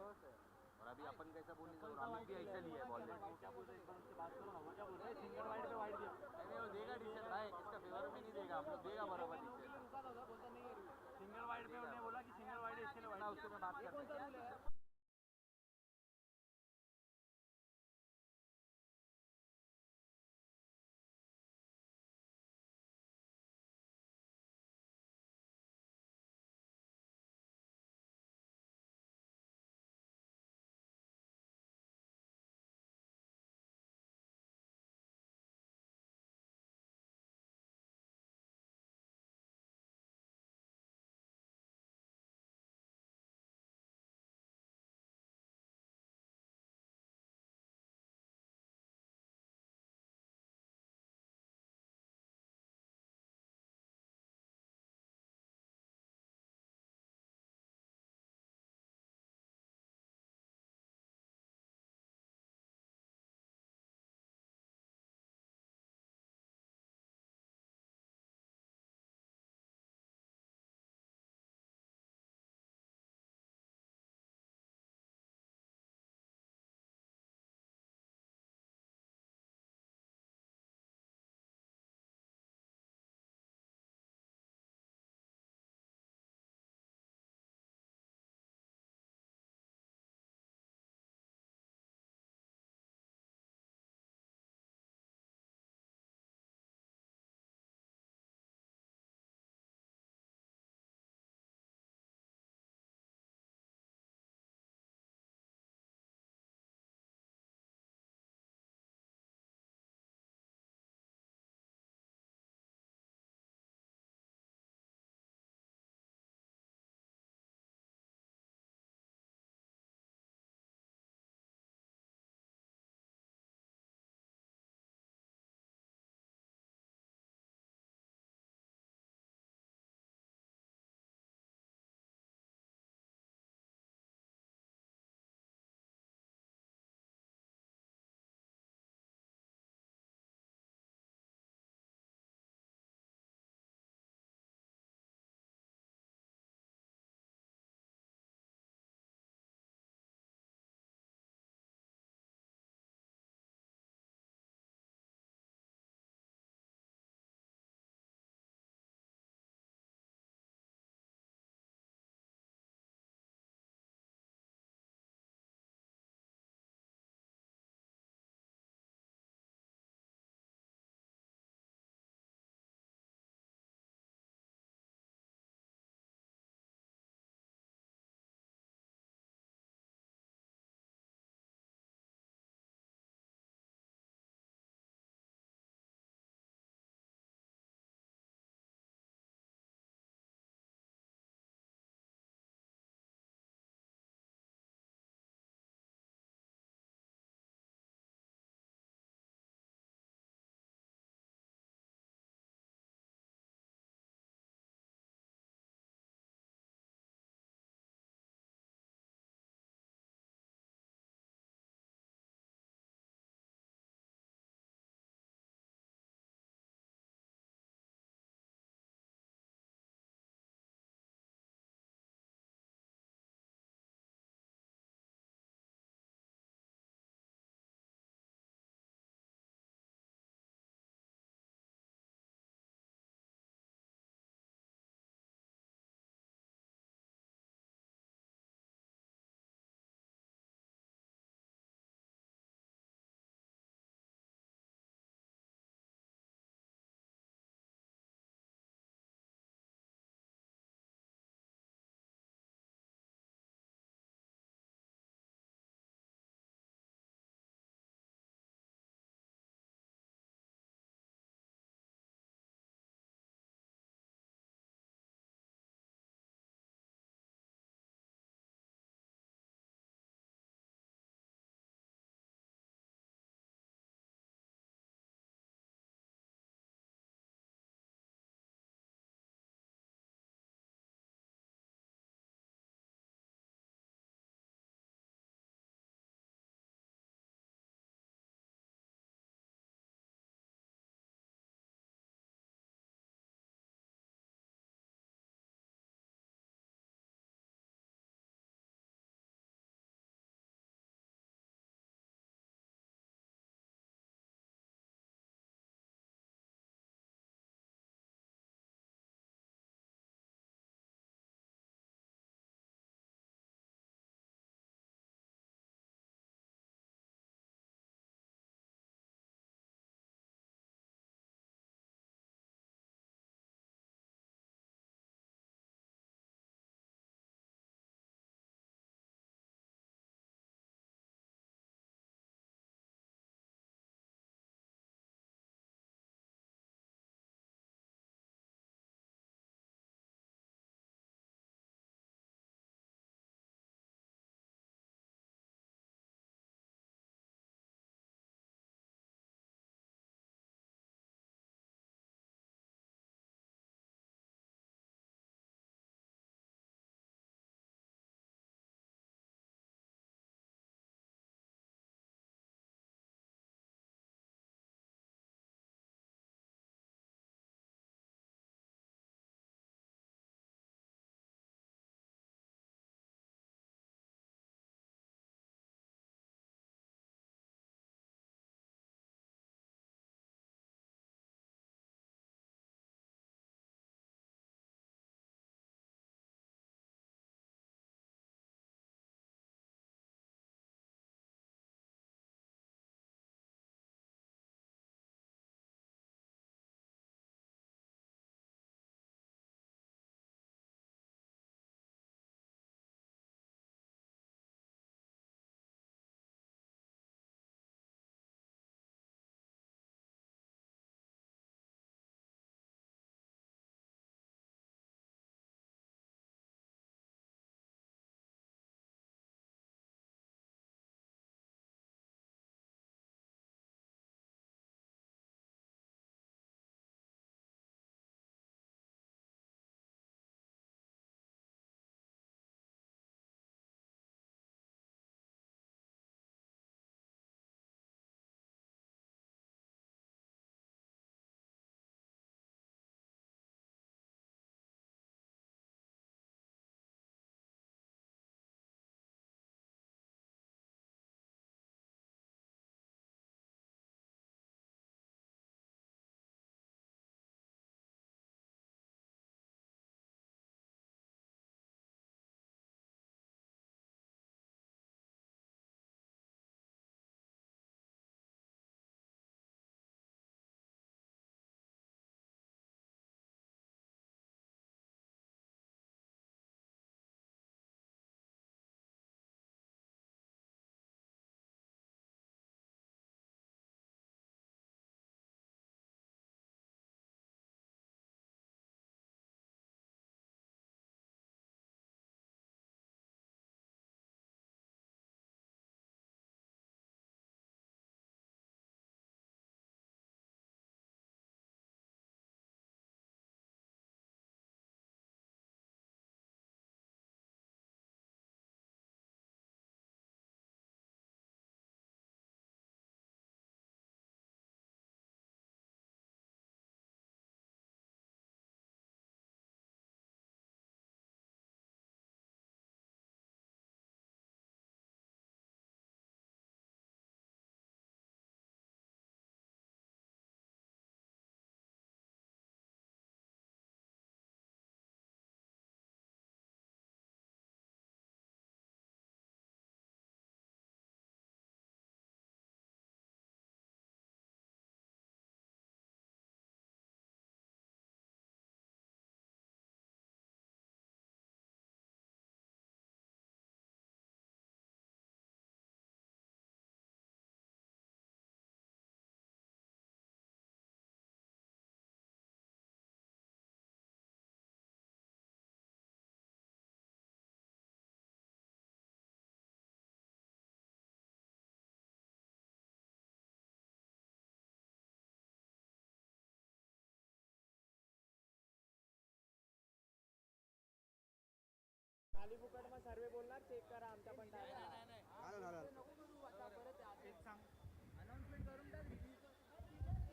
D: और अभी अपन कैसा बोलने का, अमित भी ऐसा लिया है बॉल. नहीं वो देगा डिसीजन भाई, किसका फेवर में नहीं देगा, हम लोग देगा बराबर डिसीजन.
B: सिंगल वाइड पे उन्होंने बोला कि सिंगल वाइड इसके लिए
D: ना उससे मैं बात करते हैं.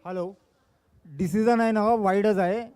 E: हॅलो, डिसिजन आहे ना वाईडच आहे.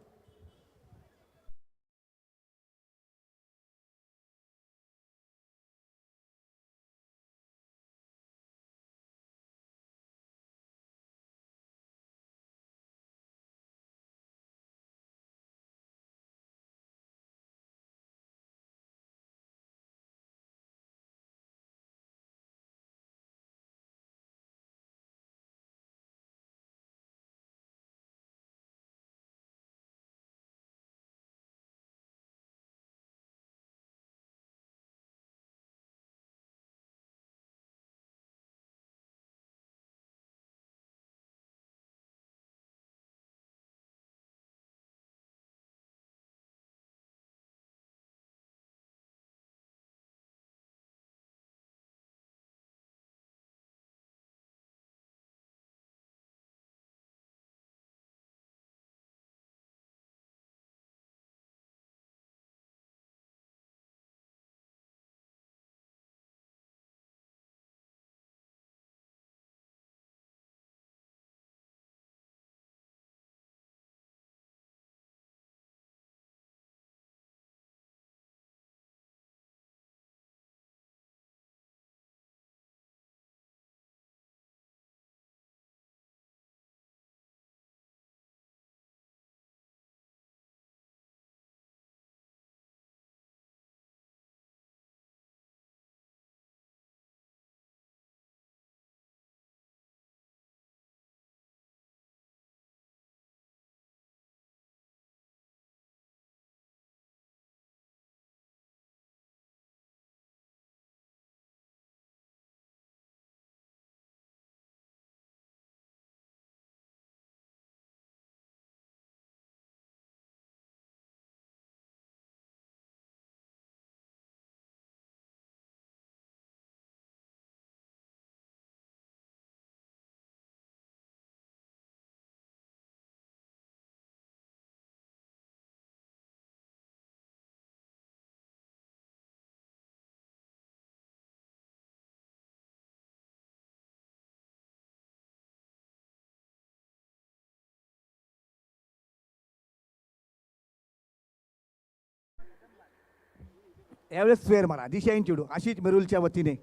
A: यावेळेस स्वेअर मारा दिशा चेंडू आशिष मेरुलच्या वतीने.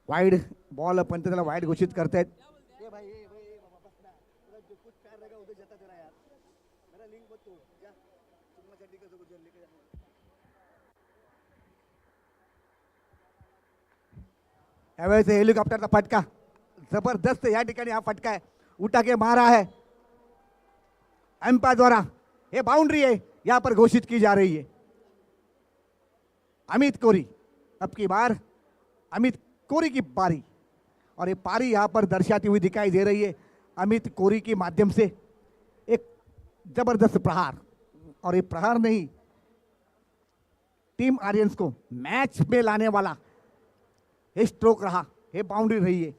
A: वाईड बॉल पण त्याला वाईड घोषित करतायत. यावेळेस हेलिकॉप्टरचा फटका जबरदस्त या ठिकाणी हा फटका है, उठा के मारा है एम्पायर द्वारा. ये बाउंड्री है यहां पर घोषित की जा रही है. अमित कोरी, अब की बार अमित कोरी की पारी, और ये पारी यहां पर दर्शाती हुई दिखाई दे रही है. अमित कोरी के माध्यम से एक जबरदस्त प्रहार, और ये प्रहार नहीं, टीम आर्यंस को मैच में लाने वाला हे स्ट्रोक रहा, हे बाउंड्री रही है.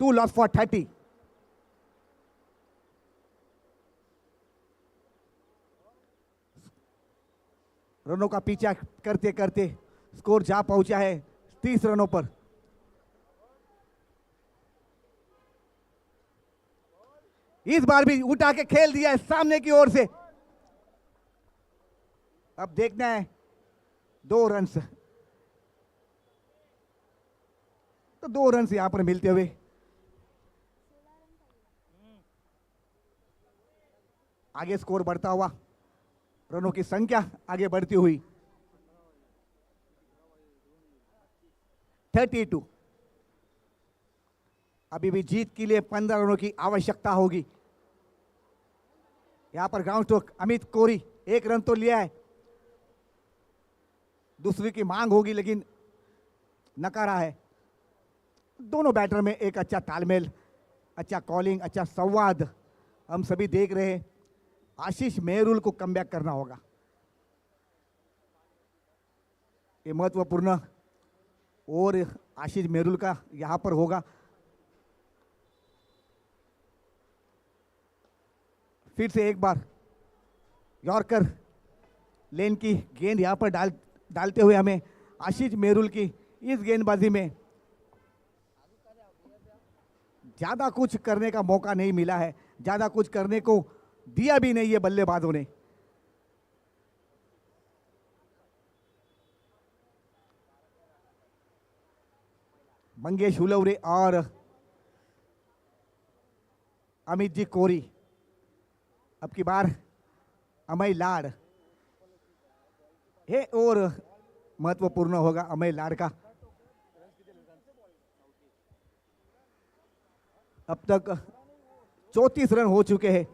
A: 2 लॉस फॉर 30. रनों का पीछा करते करते स्कोर जा पहुंचा है 30 रनों पर. इस बार भी उठा के खेल दिया है सामने की ओर से. अब देखना है 2 रन्स, तो 2 रन्स यहां पर मिलते हुए आगे स्कोर बढ़ता हुआ, रनों की संख्या आगे बढ़ती हुई 32. अभी भी जीत के लिए 15 रनों की आवश्यकता होगी. यहां पर ग्राउंड स्ट्रोक अमित कोरी 1 रन तो लिया है, दूसरी की मांग होगी लेकिन नकारा है. दोनों बैटर में एक अच्छा तालमेल, अच्छा कॉलिंग, अच्छा संवाद हम सभी देख रहे हैं. आशीष मेहरुल को कमबैक करना होगा, ये महत्वपूर्ण और आशीष मेहरुल का यहां पर होगा. फिर से एक बार यॉर्कर लेन की गेंद यहाँ पर डालते हुए हमें आशीष मेरुल की इस गेंदबाजी में ज़्यादा कुछ करने का मौका नहीं मिला है, ज़्यादा कुछ करने को दिया भी नहीं है बल्लेबाजों ने। मंगेश हुलवरे और अमित जी कोरी, अब की बार अमय लाड, ये और महत्वपूर्ण होगा अमय लाड का। अब तक 34 रन हो चुके हैं।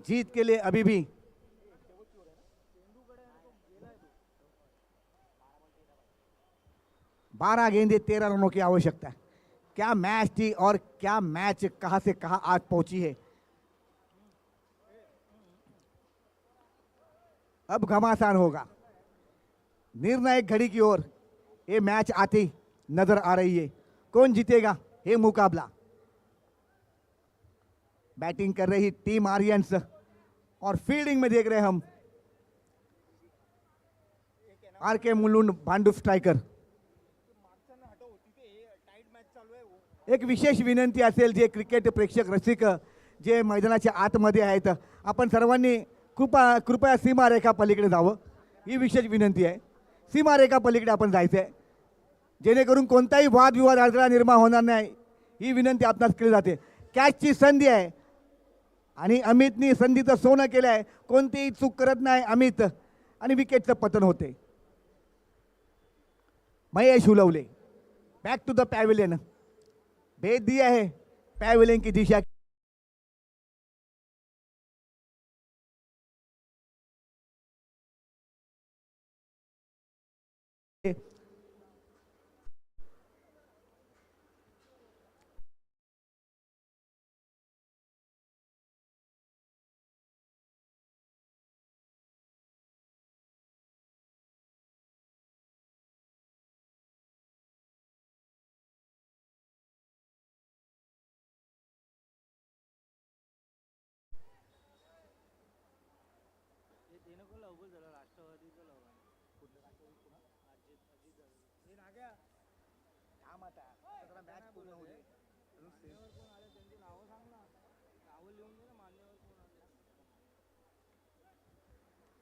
A: जीत के लिए अभी भी 12 गेंदे 13 रनों की आवश्यकता है। क्या मैच थी और क्या मैच कहां से कहां आज पहुंची है। अब घमासान होगा, निर्णायक घड़ी की ओर ये मैच आती नजर आ रही है। कौन जीतेगा ये मुकाबला। बैटिंग कर रही टीम आर्यंस और फील्डिंग में देख रहे हम आर.के. मुलुंड भांडू स्ट्रायकर। एक विशेष विनंती असेल, जे क्रिकेट प्रेक्षक रसिक जे मैदानाच्या आतमध्ये आहेत, आपण सर्वांनी कृपया सीमारेखा पलीकडे जावं, ही विशेष विनंती आहे। सीमारेखा पलीकडे आपण जायचं आहे, जेणेकरून कोणताही वादविवाद अडथळा निर्माण होणार नाही, ही विनंती आपणास केली जाते। कॅचची संधी आहे आणि अमितनी संधीचं सोनं केलं आहे, कोणतीही चूक करत नाही अमित आणि विकेटचं पतन होते। Mahesh Hulawale back to the pavilion, भेज दिया है पैवेलियन की दिशा।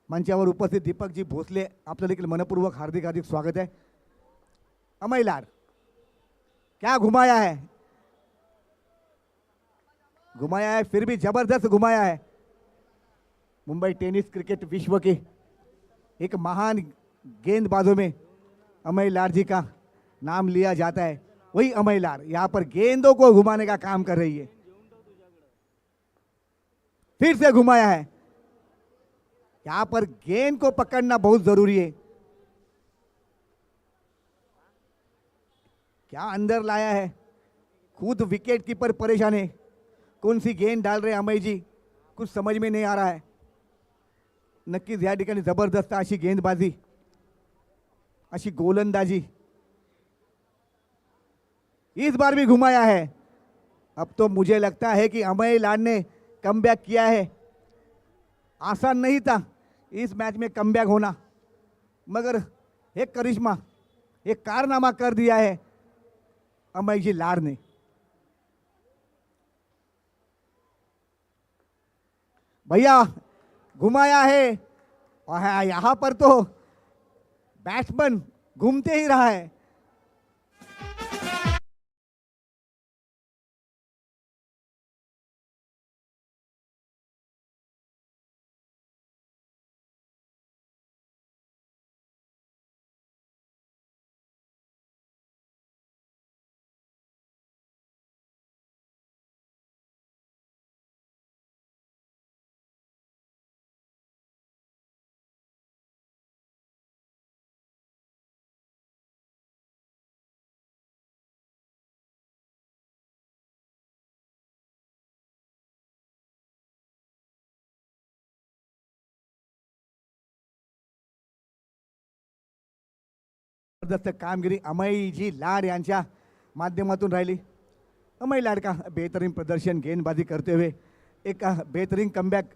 A: मंचावर उपस्थित दीपकजी भोसले, आपलं देखील मनपूर्वक हार्दिक हार्दिक स्वागत है। अमय लाड, क्या घुमाया है, घुमाया है, फिर भी जबरदस्त घुमाया है। मुंबई टेनिस क्रिकेट विश्व के एक महान गेंदबाजों में अमय लाड जी का नाम लिया जाता है। वही अमय लाड यहाँ पर गेंदों को घुमाने का काम कर रही है। फिर से घुमाया है, यहाँ पर गेंद को पकड़ना बहुत जरूरी है। क्या अंदर लाया है, खुद विकेट कीपर परेशान है, कौन सी गेंद डाल रहे अमय जी कुछ समझ में नहीं आ रहा है। नक्कीच या ठिकाणी जबरदस्त अशी गेंदबाजी, अशी गोलंदाजी इस बार भी घुमाया है। अब तो मुझे लगता है कि अमय लाड ने कमबैक किया है। आसान नहीं था इस मैच में कमबैक होना, मगर एक करिश्मा, एक कारनामा कर दिया है अमय जी लाड ने। भैया घुमाया है और यहां पर तो बैट्समैन घूमते ही रहा है। जबरदस्त कामगिरी अमयजी लाड यांच्या माध्यमातून राहिली। अमय लाडका बेहतरीन प्रदर्शन गेंदबाजी करते हुए एक बेहतरीन कमबैक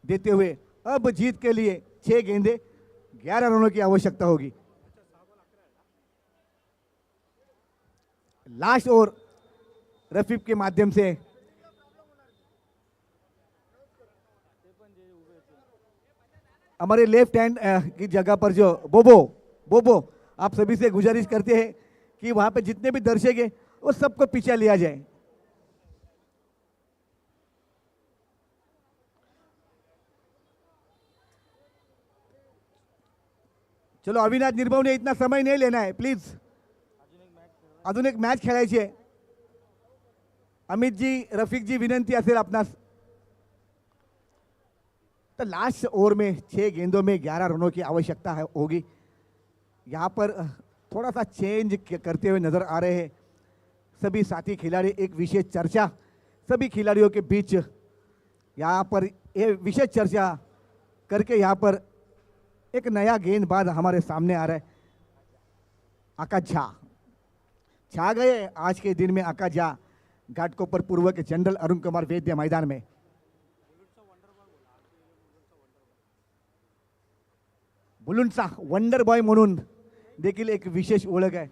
A: देते हुए अब जीत के लिए 6 गेंदे 11 रनों की आवश्यकता होगी। लास्ट ओवर रफीक के माध्यम से हमारे लेफ्ट हैंड की जगह पर जो बोबो आप सभी से गुजारिश करते हैं कि वहां पे जितने भी दर्शक हैं वो सबको पीछे लिया जाए। चलो अविनाश निर्भवने इतना समय नहीं लेना है प्लीज, अजून एक मॅच खेळायची आहे। अमित जी रफीक जी विनंती असेल आपणास, तो लास्ट ओवर में 6 गेंदों में 11 रनों की आवश्यकता होगी। यहाँ पर थोड़ा सा चेंज करते हुए नजर आ रहे हैं सभी साथी खिलाड़ी। एक विशेष चर्चा सभी खिलाड़ियों के बीच यहाँ पर ये विशेष चर्चा करके यहाँ पर एक नया गेंदबाज हमारे सामने आ रहा है, आकाश झा। छा गए आज के दिन में आकाश झा घाटकोपर पूर्व के जनरल अरुण कुमार वैद्य मैदान में। बुलुंडचा वंडर बॉय म्हणून देखील एक विशेष ओळख आहे।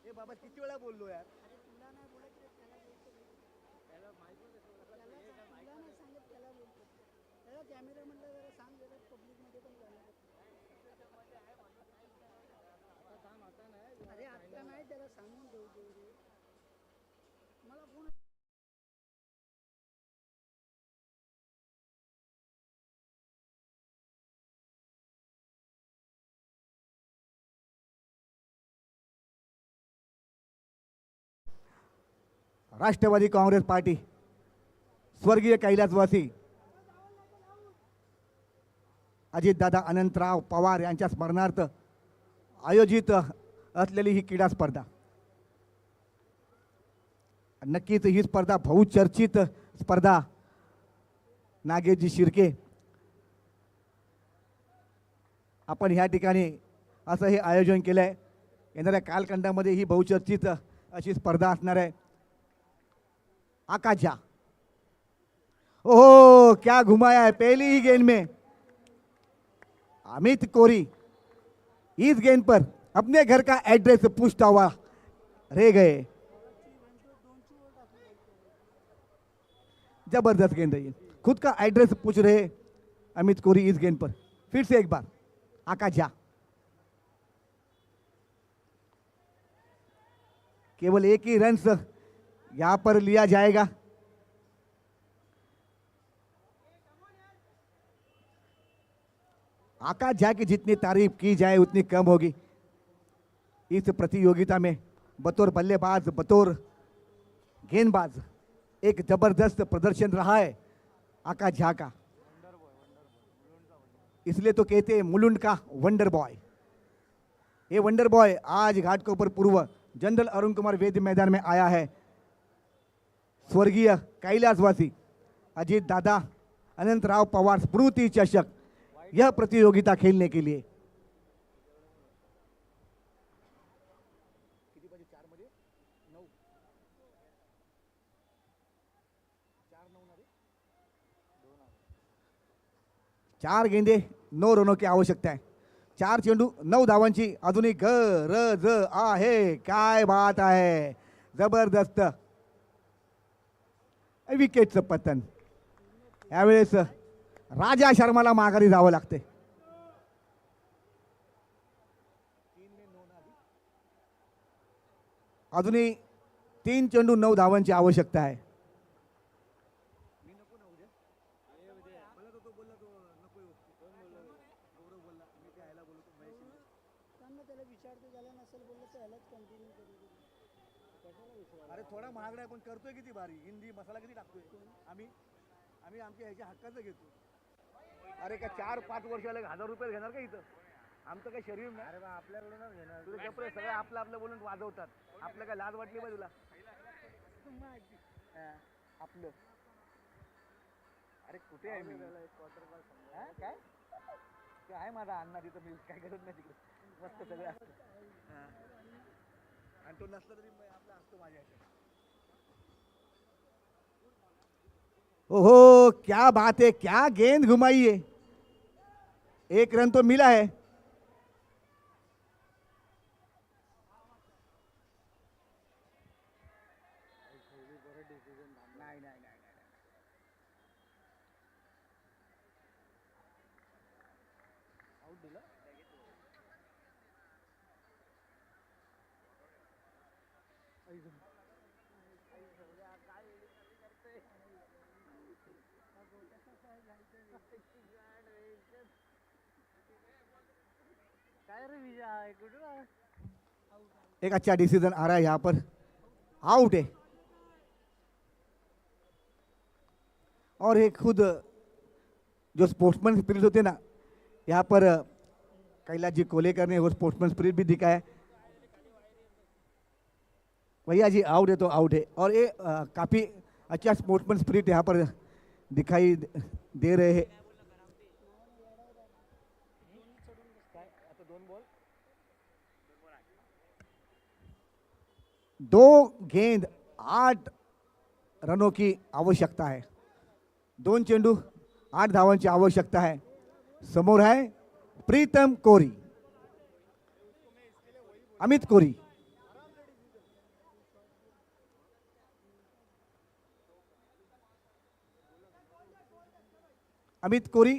A: ए बाबा किती वेळा बोललो यार। राष्ट्रवादी काँग्रेस पार्टी स्वर्गीय कैलासवासी अजितदादा अनंतराव पवार यांच्या स्मरणार्थ आयोजित असलेली ही क्रीडा स्पर्धा, नक्कीच ही स्पर्धा बहुचर्चित स्पर्धा नागेशजी शिर्के आपण ह्या ठिकाणी असं हे आयोजन केलं आहे। येणाऱ्या कालखंडामध्ये ही बहुचर्चित अशी स्पर्धा असणार आहे। आकाश झा, ओहो क्या घुमाया है पहली ही गेंद में। अमित कोरी इस गेंद पर अपने घर का एड्रेस पूछता हुआ रह गए। जबरदस्त गेंद रही, खुद का एड्रेस पूछ रहे अमित कोरी इस गेंद पर। फिर से एक बार आकाश झा, केवल एक ही रन यहां पर लिया जाएगा। आकाश झा की जितनी तारीफ की जाए उतनी कम होगी। इस प्रतियोगिता में बतौर बल्लेबाज बतौर गेंदबाज एक जबरदस्त प्रदर्शन रहा है आकाश झा का, इसलिए तो कहते हैं मुलुंड का वंडर बॉय। ये वंडर बॉय आज घाटकोपर पूर्व जनरल अरुण कुमार वैद्य मैदान में आया है। स्वर्गीय कैलासवासी अजीत दादा अनंतराव पवार स्मृति चषक यह प्रतियोगिता खेलने के लिए। चार गेंदे 9 रनों की आवश्यकता है। 4 चेंडू 9 धावांची अजूनही गरज आहे। काय बात आहे, जबरदस्त विकेटचं पतन। यावेळेस राजा शर्माला माघारी जावं लागते। अजूनही 3 चेंडू 9 धावांची आवश्यकता आहे। अरे थोडा महागडा आहे पण करतोय किती भारी, हिंदी मसाला किती टाकतोय आम्ही आम्ही आमच्या ह्याच्या हक्काचं घेतो। अरे का 4-5 वर्षाला 1000 रुपये घेणार का इथं? आमचं काही शरीर नाही। अरे बा आपल्याकडूनच घेणार, तुझे कपडे सगळे आपलं आपलं बोलून वाजवतात। आपलं काय लाज वाटली बा तुला? आपलं अरे कुठे आहे मी? काय ते आहे माझा अण्णा तिथं, मी काय करत नाही तिकडे, मस्त सगळं असतं। आणि तो नसला तरी आपला असतो माझ्या ह्याच्यात. ओहो क्या बात है, क्या गेंद घुमाई है. एक रन तो मिला है.
B: काय रे विजय कुठं
A: एक अच्छा डिसीजन आ रहा है यहाँ पर. आउट है. और एक खुद जो स्पोर्ट्समैन स्पिरिट होते ना, यहाँ पर कैलाश जी कोलेकर ने वो स्पोर्ट्समैन स्पिरिट भी दिखाया है. भैया जी आउट है तो आउट है. और ये काफ़ी अच्छा स्पोर्ट्समैन स्पिरिट यहाँ पर दिखाई दे रहे हैं. दो गेंद 8 रनों की आवश्यकता है. 2 चेंडू 8 धावांची आवश्यकता है. समोर है प्रीतम कोरी, अमित कोरी. अमित कोरी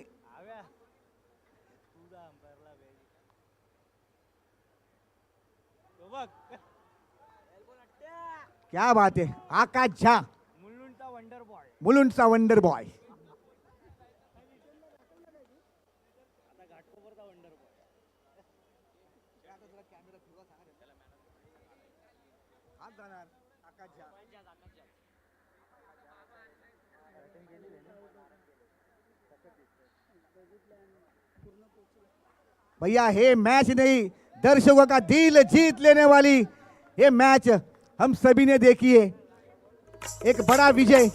A: क्या बात है. आकाश झा
B: मुलुंडचा वंडर बॉय.
A: मुलुंडचा वंडर बॉय. भैया ये मैच नहीं, दर्शकों का दिल जीत लेने वाली ये मैच हम सभी ने देखी है. एक बड़ा विजय